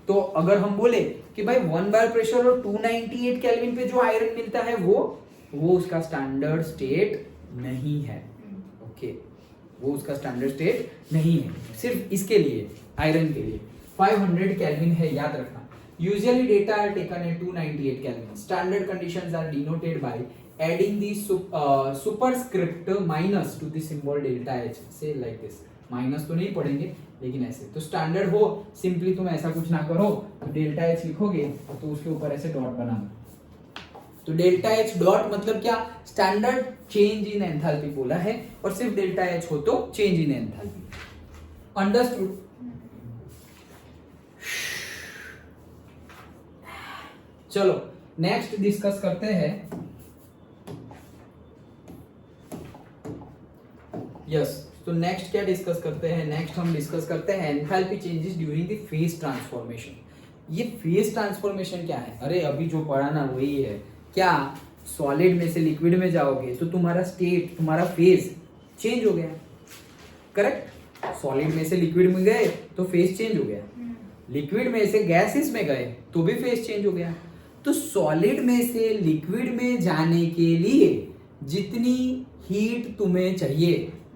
तो अगर हम बोले कि भाई 1 बार प्रेशर और 298 केल्विन पे जो आयरन मिलता है वो उसका स्टैंडर्ड स्टेट नहीं है। ओके, वो उसका स्टैंडर्ड स्टेट नहीं है, सिर्फ इसके लिए, आयरन के लिए 500 केल्विन है, याद रखना। Usually data are taken at 298 Kelvin. Standard conditions are denoted by adding the superscript minus to the symbol delta H. Say like this. Minus तो नहीं पढ़ेंगे, लेकिन ऐसे तो स्टैंडर्ड हो, सिंपली तुम ऐसा कुछ ना करो, तो डेल्टा एच लिखोगे तो उसके ऊपर ऐसे डॉट बनाना। तो डेल्टा एच डॉट मतलब क्या, स्टैंडर्ड चेंज इन एंथैल्पी बोला है, और सिर्फ डेल्टा एच हो तो चेंज इन एंथैल्पी। अंडरस्टूड? चलो नेक्स्ट डिस्कस करते हैं। यस, तो नेक्स्ट क्या डिस्कस करते हैं, नेक्स्ट हम डिस्कस करते हैं enthalpy changes during the phase transformation. ये फेज ट्रांसफॉर्मेशन क्या है, अरे अभी जो पढ़ा ना वही है। क्या, सॉलिड में से लिक्विड में जाओगे तो तुम्हारा स्टेट, तुम्हारा फेज चेंज हो गया, करेक्ट। सॉलिड में से लिक्विड में गए तो फेज चेंज हो गया, लिक्विड में से गैसेस में गए तो भी फेज चेंज हो गया। तो सॉलिड में से लिक्विड में जाने के लिए जितनी हीट तुम्हें चाहिए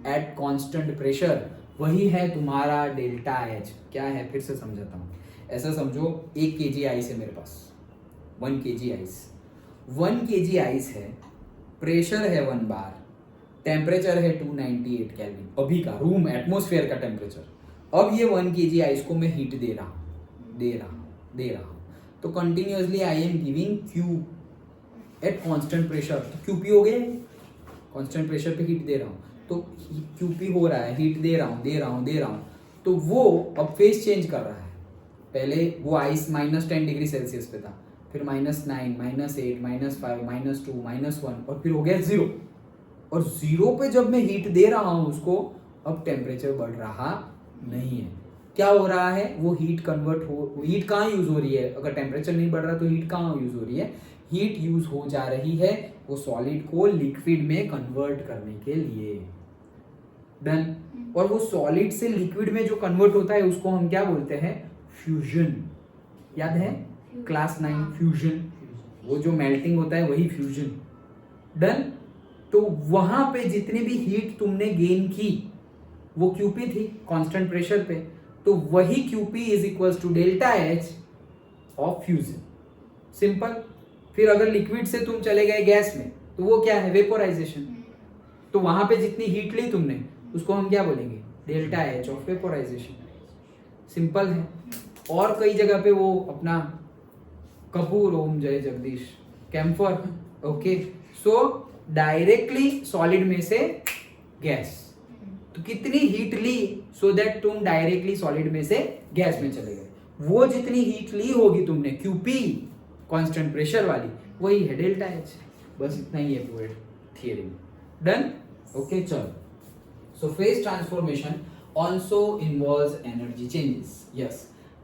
एट कांस्टेंट प्रेशर, वही है तुम्हारा डेल्टा एच। क्या है, फिर से समझाता हूं। ऐसा समझो 1 kg आइस है मेरे पास, 1 kg आइस, 1 kg आइस है, प्रेशर है 1 बार, टेम्परेचर है 298 केल्विन, अभी का रूम एटमॉस्फेयर का टेम्परेचर। अब ये 1 kg आइस को मैं हीट दे रहा हूं, तो continuously I am giving Q eight constant pressure, तो क्यूपी हो गया, कांस्टेंट प्रेशर पे हीट दे रहा हूँ तो क्यूपी हो रहा है, हीट दे रहा हूँ, तो वो अब फेज चेंज कर रहा है। पहले वो आइस -10 डिग्री सेल्सियस पे था, फिर -9, -8, -5, -2, -1 और फिर हो गया 0। और 0 पे जब मैं हीट दे रहा हूँ उसको, अब टेम्परेचर बढ़ रहा नहीं है। क्या हो रहा है, वो हीट कन्वर्ट हो, हीट कहाँ यूज हो रही है, अगर टेम्परेचर नहीं बढ़ रहा तो हीट कहाँ यूज हो रही है, हीट यूज हो जा रही है वो सॉलिड को लिक्विड में कन्वर्ट करने के लिए। डन। और वो सॉलिड से लिक्विड में जो कन्वर्ट होता है उसको हम क्या बोलते हैं, फ्यूजन। याद है क्लास 9 फ्यूजन, वो जो मेल्टिंग होता है वही फ्यूजन। डन। तो वहां पे जितनी भी हीट तुमने गेन की वो क्यूपी थी कांस्टेंट प्रेशर पे, तो वही QP is equal to delta H of fusion. Simple. फिर अगर लिक्विड से तुम चले गए गैस में तो वो क्या है, वेपोराइजेशन। तो वहां पे जितनी हीट ली तुमने उसको हम क्या बोलेंगे, delta H of vaporisation. Simple है। और कई जगह पे वो अपना कपूर, ओम जय Jagdish, camphor, okay. So directly solid में से गैस, तो कितनी हीट ली सो दैट तुम डायरेक्टली सॉलिड में से गैस में चले गए, वो जितनी हीट ली होगी तुमने क्यूपी कांस्टेंट प्रेशर वाली, वही है डेल्टा एच। बस इतना ही है पूरे थियरी में। Done, okay. चलो, so phase transformation also involves energy changes. Yes,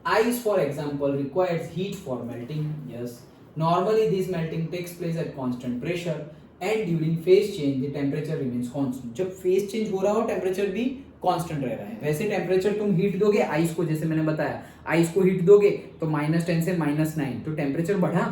ice for example requires heat for melting. Yes, normally this melting takes place at constant pressure and during phase change the temperature remains constant. जब phase change हो रहा हो temperature भी constant रह रहा है। वैसे temperature तुम हीट दोगे आइस को, जैसे मैंने बताया आइस को हीट दोगे तो -10 से -9, तो टेम्परेचर बढ़ा,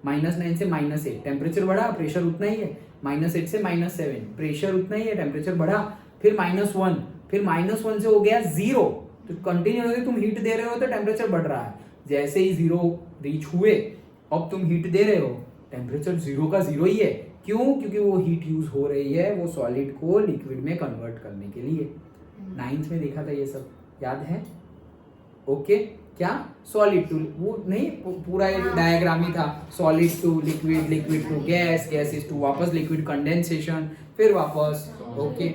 -9 से -8 टेम्परेचर बढ़ा, प्रेशर उतना ही है, -8 से -7 प्रेशर उतना ही है, टेम्परेचर बढ़ा, फिर -1, फिर -1 से हो गया 0, तो कंटिन्यूअसली तुम हीट दे रहे हो तो टेम्परेचर बढ़ रहा है। जैसे ही 0 रीच हुए, अब तुम हीट दे रहे हो, टेम्परेचर 0 का 0 ही है। क्यों? क्योंकि वो हीट यूज हो रही है वो सॉलिड को लिक्विड में कन्वर्ट करने के लिए। 9th में देखा था ये सब, याद है? ओके, क्या सॉलिड टू, वो नहीं पूरा एक डायग्राम ही था, solid to liquid, liquid to gas, gases to वापस लिक्विड, कंडेंसेशन, फिर वापस, ओके,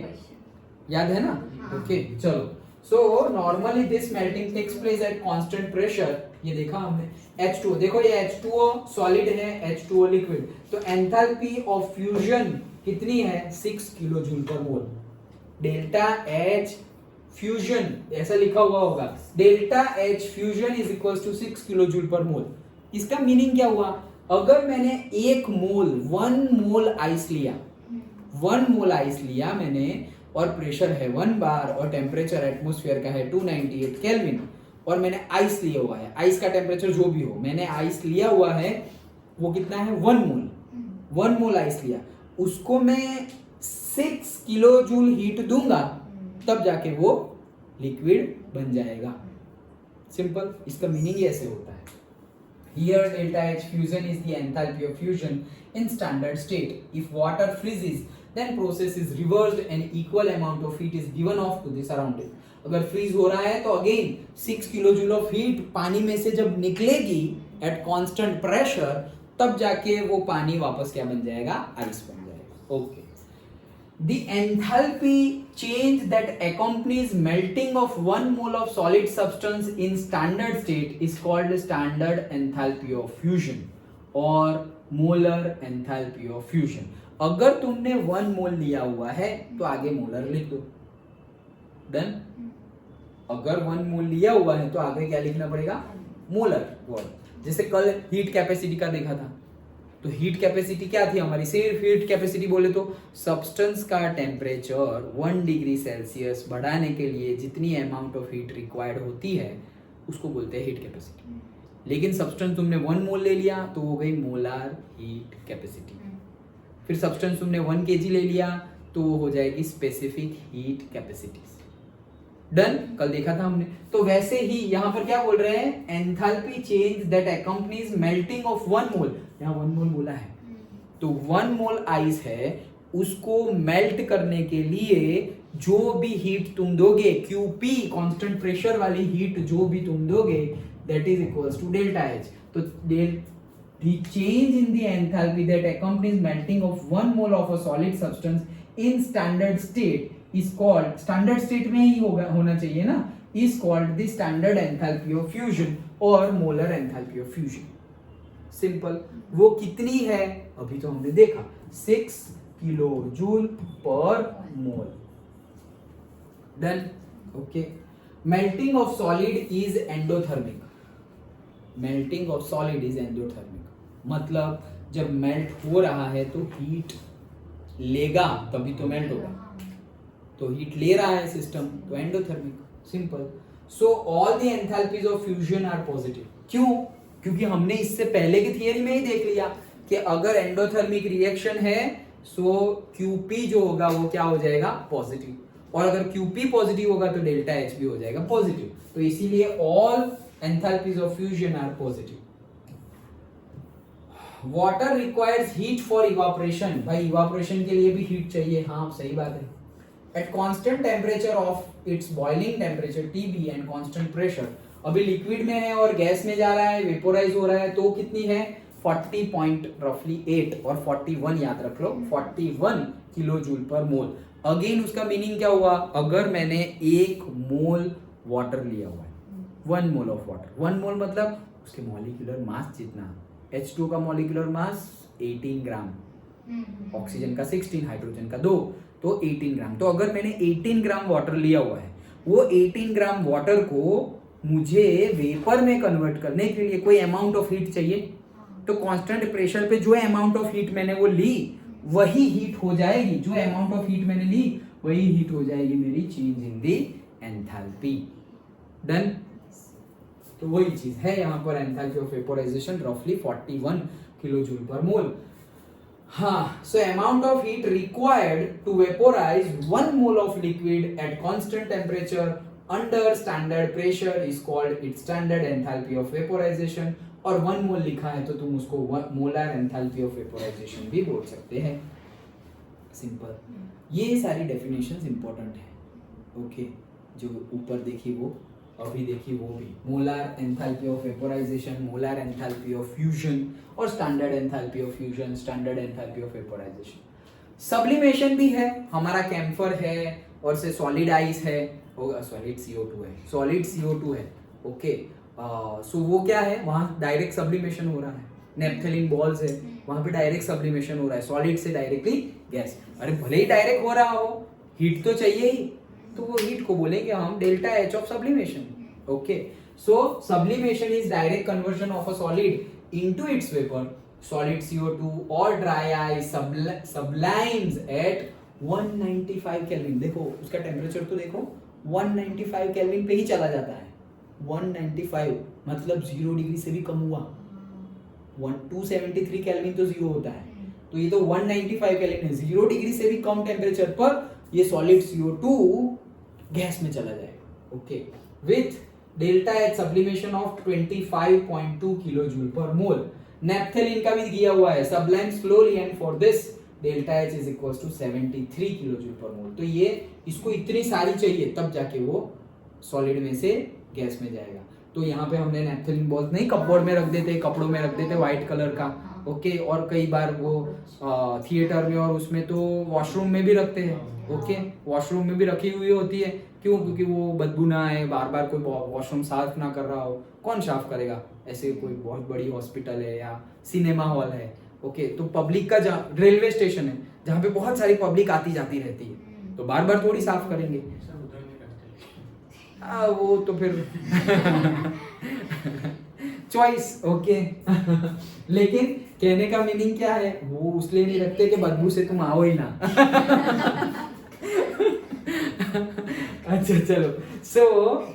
याद है ना? ओके, चलो। So normally this melting takes place at constant pressure, ये देखा हमने। H2O, देखो ये H2O सॉलिड है, H2O लिक्विड, तो एंथैल्पी ऑफ फ्यूजन कितनी है? 6 किलो जूल पर मोल। डेल्टा H फ्यूजन ऐसा लिखा हुआ होगा, delta H fusion is equal to 6 kilo joule per mole. इसका मीनिंग क्या हुआ? अगर मैंने 1 मोल 1 मोल आइस लिया, 1 मोल आइस लिया मैंने, और प्रेशर है 1 बार और टेम्परेचर एटमॉस्फेयर का है 298 केल्विन, और मैंने आइस लिया हुआ है, आइस का टेम्परेचर जो भी हो, मैंने आइस लिया हुआ है, वो कितना है? 1 मोल, 1 मोल आइस लिया, उसको मैं 6 किलो जूल हीट दूंगा, तब जाके वो लिक्विड बन जाएगा। सिंपल, इसका मीनिंग ऐसे होता है। Here delta H fusion is the enthalpy of fusion in standard state. If water freezes, then process is reversed and equal amount of heat is given off to the surrounding. अगर freeze हो रहा है तो again 6 kilo joule of heat पानी में से जब निकलेगी एट कांस्टेंट प्रेशर, तब जाके वो पानी वापस क्या बन जाएगा? आइस बन जाएगा। Okay, the enthalpy change that accompanies melting of 1 mole of solid substance in standard state is called standard enthalpy of fusion or molar enthalpy of fusion. अगर तुमने 1 मोल लिया हुआ है तो आगे मोलर लिख दो। डन। अगर 1 मोल लिया हुआ है तो आगे क्या लिखना पड़ेगा? Molar word. जैसे कल हीट कैपेसिटी का देखा था, तो हीट कैपेसिटी क्या थी हमारी? सिर्फ हीट कैपेसिटी बोले तो सब्सटेंस का टेम्परेचर 1 डिग्री सेल्सियस बढ़ाने के लिए जितनी अमाउंट ऑफ हीट रिक्वायर्ड होती है उसको बोलते हैं हीट कैपेसिटी। लेकिन सब्सटेंस तुमने 1 मोल ले लिया तो हो गई मोलार हीट कैपेसिटी। फिर सब्सटेंस तुमने 1 kg ले लिया तो हो जाएगी स्पेसिफिक हीट कैपेसिटी। डन, कल देखा था हमने। तो वैसे ही यहाँ पर क्या बोल रहे हैं? Enthalpy change that accompanies melting of 1 mole, यहाँ 1 मोल बोला है, तो 1 मोल आइस है, उसको मेल्ट करने के लिए जो भी हीट तुम दोगे, क्यूपी कांस्टेंट प्रेशर वाली हीट जो भी तुम दोगे, that is equals to delta H. तो the change in the enthalpy that accompanies melting of 1 mole of a solid substance in standard state is called, standard state में ही होना चाहिए ना, is called the standard enthalpy of fusion or molar enthalpy of fusion. Simple. वो कितनी है अभी तो हमने देखा, 6 kilo joule per mole. Done. Okay. Melting of solid is endothermic. Melting of solid is endothermic. मतलब जब मेल्ट हो रहा है तो हीट लेगा तभी तो मेल्ट होगा, तो हीट ले रहा है सिस्टम तो endothermic. Simple. So all the enthalpies of fusion are positive. क्यों? क्योंकि हमने इससे पहले की थियरी में ही देख लिया कि अगर एंडोथर्मिक रिएक्शन है सो क्यूपी जो होगा वो क्या हो जाएगा? पॉजिटिव, और अगर क्यूपी पॉजिटिव होगा तो डेल्टा एच भी हो जाएगा पॉजिटिव। तो इसीलिए all enthalpies of fusion are positive. Water requires heat for evaporation. भाई इवापोरेशन के लिए भी हीट चाहिए, हाँ सही बात है। at constant temperature of its boiling temperature TB and constant pressure, अभी लिक्विड में है और गैस में जा रहा है, वेपोराइज हो रहा है, तो कितनी है 40 पॉइंट रफली 8 और 41 याद रख लो 41 किलो जूल पर मोल। अगेन उसका मीनिंग क्या हुआ, अगर मैंने 1 मोल वाटर लिया हुआ है 1 मोल ऑफ वाटर, 1 मोल मतलब उसके मॉलिक्यूलर मास जितना, H2 का मॉलिक्यूलर मास 18 ग्राम, ऑक्सीजन का 16, हाइड्रोजन का 2, तो 18 ग्राम। तो अगर मैंने 18 ग्राम वाटर लिया हुआ है, वो 18 ग्राम वाटर को मुझे वेपर में कन्वर्ट करने के लिए कोई अमाउंट ऑफ हीट चाहिए, तो कांस्टेंट प्रेशर पे जो अमाउंट ऑफ हीट मैंने वो ली वही हीट हो जाएगी, जो अमाउंट ऑफ हीट मैंने ली वही हीट हो जाएगी मेरी change in the enthalpy. Done. तो वही चीज है यहाँ पर एंथैल्पी ऑफ वेपोराइजेशन रफली 41 किलो जूल पर मोल। हाँ, so amount of heat required to vaporize 1 mole of liquid at constant temperature under standard pressure is called its standard enthalpy of vaporization। और 1 मोल लिखा है तो तुम उसको मोलर एंथैल्पी ऑफ वेपोराइजेशन भी बोल सकते हैं। सिंपल। ये सारी डेफिनेशंस इंपॉर्टेंट है। ओके, जो ऊपर देखी वो अभी देखी वो भी, molar enthalpy of vaporisation, molar enthalpy of fusion और standard enthalpy of fusion, standard enthalpy of vaporisation. Sublimation भी है, हमारा कैम्फर है और से सॉलिड आइस है, सॉलिड CO2 है, सॉलिड CO2 है। ओके, सो वो क्या है, वहाँ डायरेक्ट सब्लिमेशन हो रहा है, नेप्थलीन बॉल्स है वहाँ पे डायरेक्ट सब्लिमेशन हो रहा है, सॉलिड से डायरेक्टली गैस। अरे भले ही डायरेक्ट हो रहा हो, हीट तो चाहिए ही, तो वो हीट को बोलेंगे हम delta H of sublimation. Okay, so sublimation is direct conversion of a solid into its vapour, solid CO2 और dry ice sublimes at 195 kelvin. देखो उसका टेम्परेचर तो देखो 195 केल्विन पे ही चला जाता है। 195 मतलब 0 डिग्री से भी कम हुआ, 273 केल्विन तो 0 होता है, तो ये तो 195 केल्विन है, 0 डिग्री से भी कम टेम्परेचर पर ये सॉलिड CO2 गैस में चला जाएगा। Okay, with delta H sublimation of 25.2 kilo joule per mole. Naphthalene का भी दिया हुआ है, sublime slowly and for this delta H is equals to 73 kilo joule per mole. तो ये इसको इतनी सारी चाहिए तब जाके वो सॉलिड में से गैस में जाएगा। तो यहाँ पे हमने नेप्थलीन बॉल्स नहीं कपबोर्ड में रख देते, कपड़ों में रख देते व्हाइट कलर का। ओके, और कई बार वो थिएटर में और उसमें तो वॉशरूम में भी रखते हैं। ओके, वॉशरूम में भी रखी हुई होती है, क्यों? क्योंकि वो बदबू ना आए, बार बार कोई वॉशरूम साफ ना कर रहा हो, कौन साफ करेगा? ऐसे कोई बहुत बड़ी हॉस्पिटल है या सिनेमा हॉल है, ओके, तो पब्लिक का रेलवे स्टेशन है जहाँ पे बहुत सारी पब्लिक आती जाती रहती है, तो बार बार थोड़ी साफ करेंगे। वो तो फिर चॉइस। ओके लेकिन कहने का मीनिंग क्या है, वो इसलिए नहीं रखते कि बदबू से तुम आओ ही ना। अच्छा चलो, सो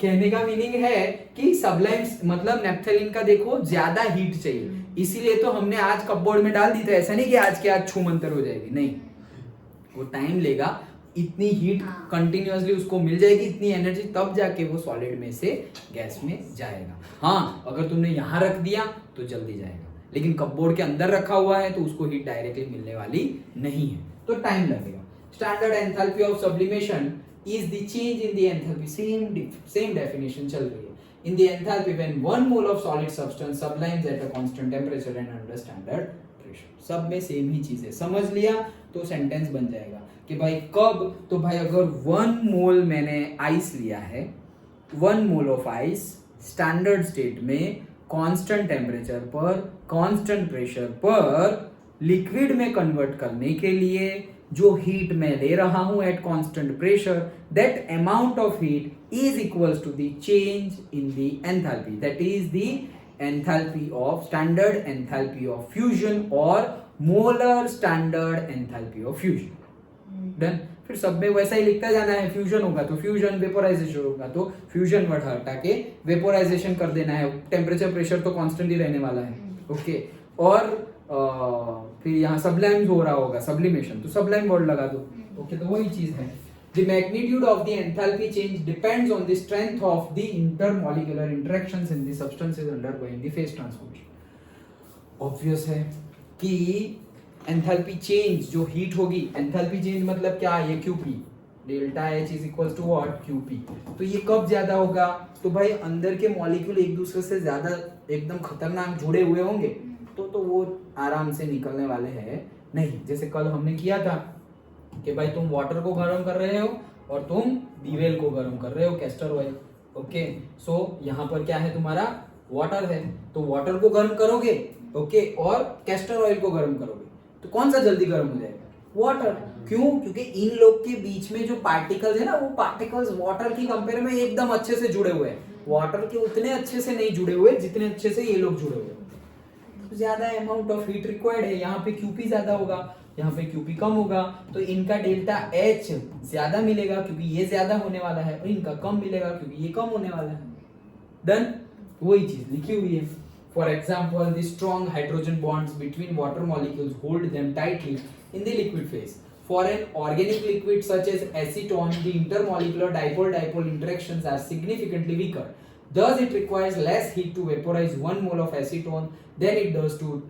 कहने का मीनिंग है कि सब्लाइम मतलब नेप्थलीन का देखो ज्यादा हीट चाहिए, इसीलिए तो हमने आज कपबोर्ड में डाल दी था। ऐसा नहीं कि आज के आज छू मंतर हो जाएगी, नहीं, वो टाइम लेगा, इतनी हीट कंटिन्यूअसली उसको मिल जाएगी, इतनी एनर्जी, तब जाके वो सॉलिड में से गैस में जाएगा। हाँ, अगर तुमने यहाँ रख दिया तो जल्दी जाएगा, लेकिन कपबोर्ड के अंदर रखा हुआ है तो उसको हीट डायरेक्टली मिलने वाली नहीं है, तो टाइम लगेगा। Standard enthalpy of sublimation is the change in the enthalpy, same definition चल रही है। In the enthalpy when 1 mole of solid substance sublimes at a constant temperature and under standard pressure, सब में सेम ही चीज है। समझ लिया तो सेंटेंस बन जाएगा कि भाई कब, तो भाई अगर 1 मोल मैंने आइस लिया है, 1 mole of ice standard state में कांस्टेंट टेम्परेचर पर कांस्टेंट प्रेशर पर लिक्विड में कन्वर्ट करने के लिए जो हीट मैं ले रहा हूं at constant pressure, that amount of heat is equals to the change in the enthalpy, that is the enthalpy of standard enthalpy of fusion और molar standard enthalpy of fusion. Done. फिर सब में वैसा ही लिखता जाना है, फ्यूजन होगा तो फ्यूजन, वेपोराइजेशन होगा तो फ्यूजन वर्ड हटा के वेपोराइजेशन कर देना है, टेम्परेचर प्रेशर तो कांस्टेंट ही रहने वाला है। ओके, और फिर यहाँ सब्लाइम हो रहा होगा सब्लिमेशन, तो सब्लाइम वर्ड लगा दो। ओके, तो वही चीज है। The magnitude of the enthalpy change depends on the strength of the intermolecular interactions in the substances undergoing the phase transformation. Obvious है कि एंथैल्पी चेंज जो हीट होगी, एंथैल्पी चेंज मतलब क्या है, ये QP delta H is equal to what QP. तो ये कब ज्यादा होगा, तो भाई अंदर के मॉलिक्यूल एक दूसरे से ज्यादा एकदम खतरनाक जुड़े हुए होंगे तो वो आराम से निकलने वाले हैं नहीं। जैसे कल हमने किया था कि भाई तुम वाटर को गर्म कर रहे हो और तुम बीवेल को गर्म कर रहे हो, कैस्टर ऑयल। ओके, सो यहाँ पर क्या है, तुम्हारा वाटर है, तो वाटर को गर्म करोगे, ओके, और कैस्टर ऑयल को गर्म करोगे, तो कौन सा जल्दी गर्म हो जाएगा, वाटर। क्यों, क्योंकि इन लोग के बीच में जो पार्टिकल्स है ना, वो पार्टिकल्स वाटर की कंपेयर में एकदम अच्छे से जुड़े हुए हैं, वाटर के उतने अच्छे से नहीं जुड़े हुए जितने अच्छे से ये लोग जुड़े हुए हैं। तो ज्यादा अमाउंट ऑफ हीट रिक्वायर्ड है, यहाँ पे क्यूपी ज्यादा होगा, यहाँ पे क्यूपी कम होगा, तो इनका डेल्टा एच ज्यादा मिलेगा क्योंकि ये ज्यादा होने वाला है, और इनका कम मिलेगा क्योंकि ये कम होने वाला है। डन, वही चीज लिखी हुई है। For example, the strong hydrogen bonds between water molecules hold them tightly in the liquid phase. For an organic liquid such as acetone, the intermolecular dipole-dipole interactions are significantly weaker. Thus, it requires less heat to vaporize 1 mole of acetone than it does to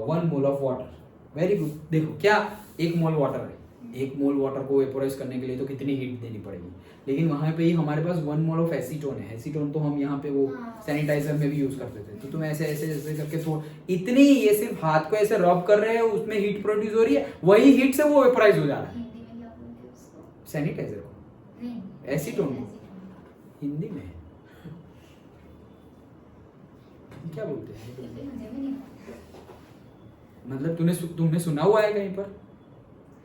1 mole of water. Very good. देखो क्या, 1 मोल water है, 1 मोल water को vaporise करने के लिए तो कितनी heat देनी पड़ेगी, लेकिन वहां पे ही हमारे पास 1 मोल ऑफ एसीटोन है। एसीटोन तो हम यहाँ पे वो सैनिटाइजर में भी यूज करते थे। तो तुम ऐसे ऐसे ऐसे करके तो इतनी, ये सिर्फ हाथ को ऐसे रब कर रहे हो, उसमें हीट प्रोड्यूस हो रही है, वही हीट से वो वेपोराइज हो जा रहा है। हिंदी में क्या बोलते हैं उसको? सैनिटाइजर को, नहीं, एसीटोन को हिंदी में क्या बोलते हैं, मुझे भी नहीं पता। मतलब तुमने सुना हुआ है कहीं पर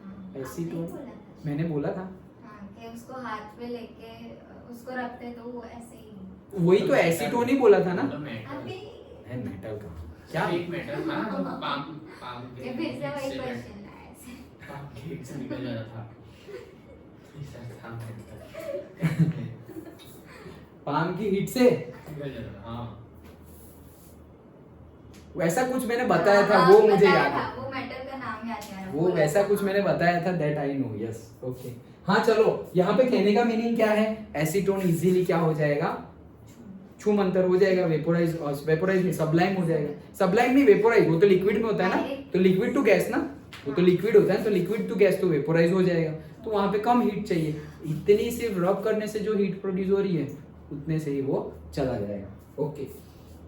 हाँ, एसीटोन? आपने बोला था। मैंने बोला था हाँ, कि उसको हाथ पे लेके उसको रखते तो वो ऐसे ही। वही तो एसीटोन ही बोला था ना। अभी है मेटल का क्या, एक मेटल था ना, तो पाम ये फिर से वही क्वेश्चन है ऐसे। पाम के हीट से निकल जाता था। ऐसा था मेटल। पाम की हीट से निकल जाता था, हाँ। वैसा कुछ मैंने बताया था, हाँ, वो मुझे बताया याद था, है, वो मेटल का नाम याद नहीं आ रहा। वो वैसा कुछ मैंने बताया था, that I know, yes, okay. हाँ चलो, यहाँ पे कहने का मीनिंग क्या है, एसीटोन इजीली क्या हो जाएगा, छूमंतर हो जाएगा, वेपोराइज, वेपोराइज नहीं सब्लाइम हो जाएगा, सब्लाइम नहीं वेपोराइज, वो तो लिक्विड में होता है ना, तो लिक्विड टू गैस ना, वो तो लिक्विड होता है, तो लिक्विड टू गैस तो वेपोराइज हो जाएगा, तो वहां पे कम हीट चाहिए, इतनी सिर्फ रब करने से जो हीट प्रोड्यूस हो रही है उतने से ही वो चला जाएगा। Okay,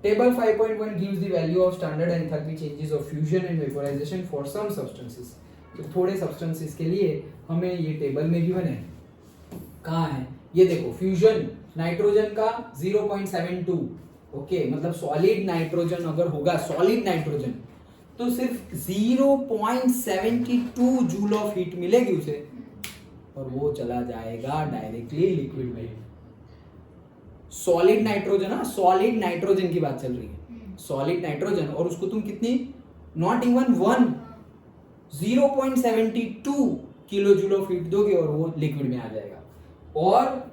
table 5.1 gives the value of standard enthalpy changes of fusion and vaporization for some substances। तो थोड़े सब्सटेंसेस के लिए हमें ये टेबल में गिवन है, कहाँ है ये देखो, फ्यूजन नाइट्रोजन का 0.72, ओके, मतलब सॉलिड नाइट्रोजन अगर होगा, सॉलिड नाइट्रोजन तो सिर्फ 0.72 जूल ऑफ हीट मिलेगी उसे, और वो चला जाएगा डायरेक्टली लिक्विड में। सॉलिड नाइट्रोजन, हाँ सॉलिड नाइट्रोजन की बात चल रही है, सॉलिड नाइट्रोजन, और उसको तुम कितनी, not even 1, 0.72 kilo joule of heat दोगे और वो लिक्विड में आ जाएगा, और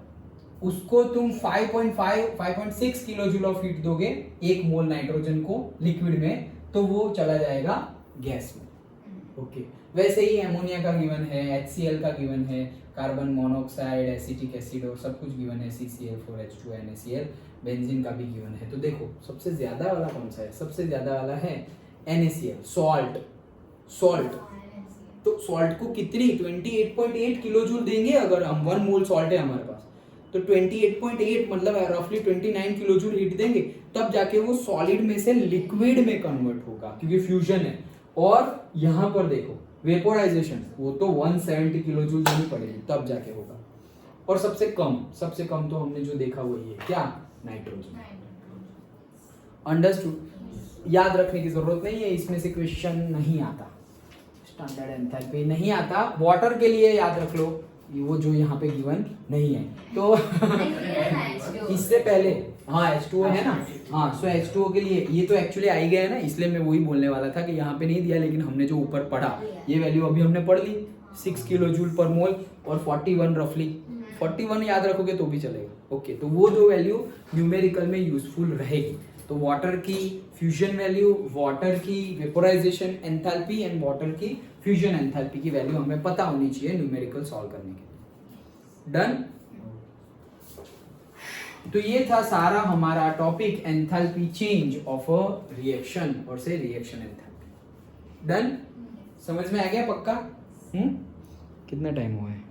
उसको तुम 5.6 किलो जूल ऑफ हीट दोगे 1 मोल नाइट्रोजन को लिक्विड में, तो वो चला जाएगा गैस में। ओके, वैसे ही एमोनिया का गिवन है, HCl का गिवन है, कार्बन मोनोऑक्साइड, एसिटिक एसिड और सब कुछ गिवन है, CCl4H2 NaCl, बेंजीन का भी गिवन है। तो देखो सबसे ज्यादा वाला कौन सा है, सबसे ज्यादा वाला है NaCl, सॉल्ट। तो सॉल्ट को कितनी 28.8 किलो जूल देंगे, अगर हम 1 मोल सॉल्ट है हमारे पास, तो 28.8 मतलब रफली 29 किलो जूल हीट देंगे, तब जाके वो सॉलिड में से लिक्विड में कन्वर्ट होगा, क्योंकि फ्यूजन है। और यहाँ पर देखो वेपोराइजेशन, वो तो 170 किलो जूल देनी पड़ेगी तब जाके होगा। और सबसे कम तो हमने जो देखा वो ये क्या, नाइट्रोजन। अंडरस्टूड, याद रखने की जरूरत नहीं है, इसमें से क्वेश्चन नहीं आता, स्टैंडर्ड एंथैल्पी नहीं आता। वाटर के लिए याद रख लो, वो जो यहाँ पे गिवन नहीं है, तो इससे पहले हाँ H2O है ना, हाँ सो H2O के लिए ये तो एक्चुअली आई गया है ना, इसलिए मैं वही बोलने वाला था कि यहाँ पे नहीं दिया, लेकिन हमने जो ऊपर पढ़ा ये वैल्यू अभी हमने पढ़ ली, 6 किलो जूल पर मोल और 41 रफली, 41 याद रखोगे तो भी चलेगा। ओके, तो वो जो वैल्यू न्यूमेरिकल में यूजफुल रहेगी। तो वाटर की फ्यूजन वैल्यू, वाटर की वेपोराइजेशन एंथैल्पी एंड वाटर की फ्यूजन एंथैल्पी की वैल्यू हमें पता होनी चाहिए न्यूमेरिकल सॉल्व करने के लिए। डन। तो ये था सारा हमारा topic, enthalpy change of a reaction और से रिएक्शन एंथैल्पी। डन, समझ में आ गया पक्का? कितना टाइम हुआ है?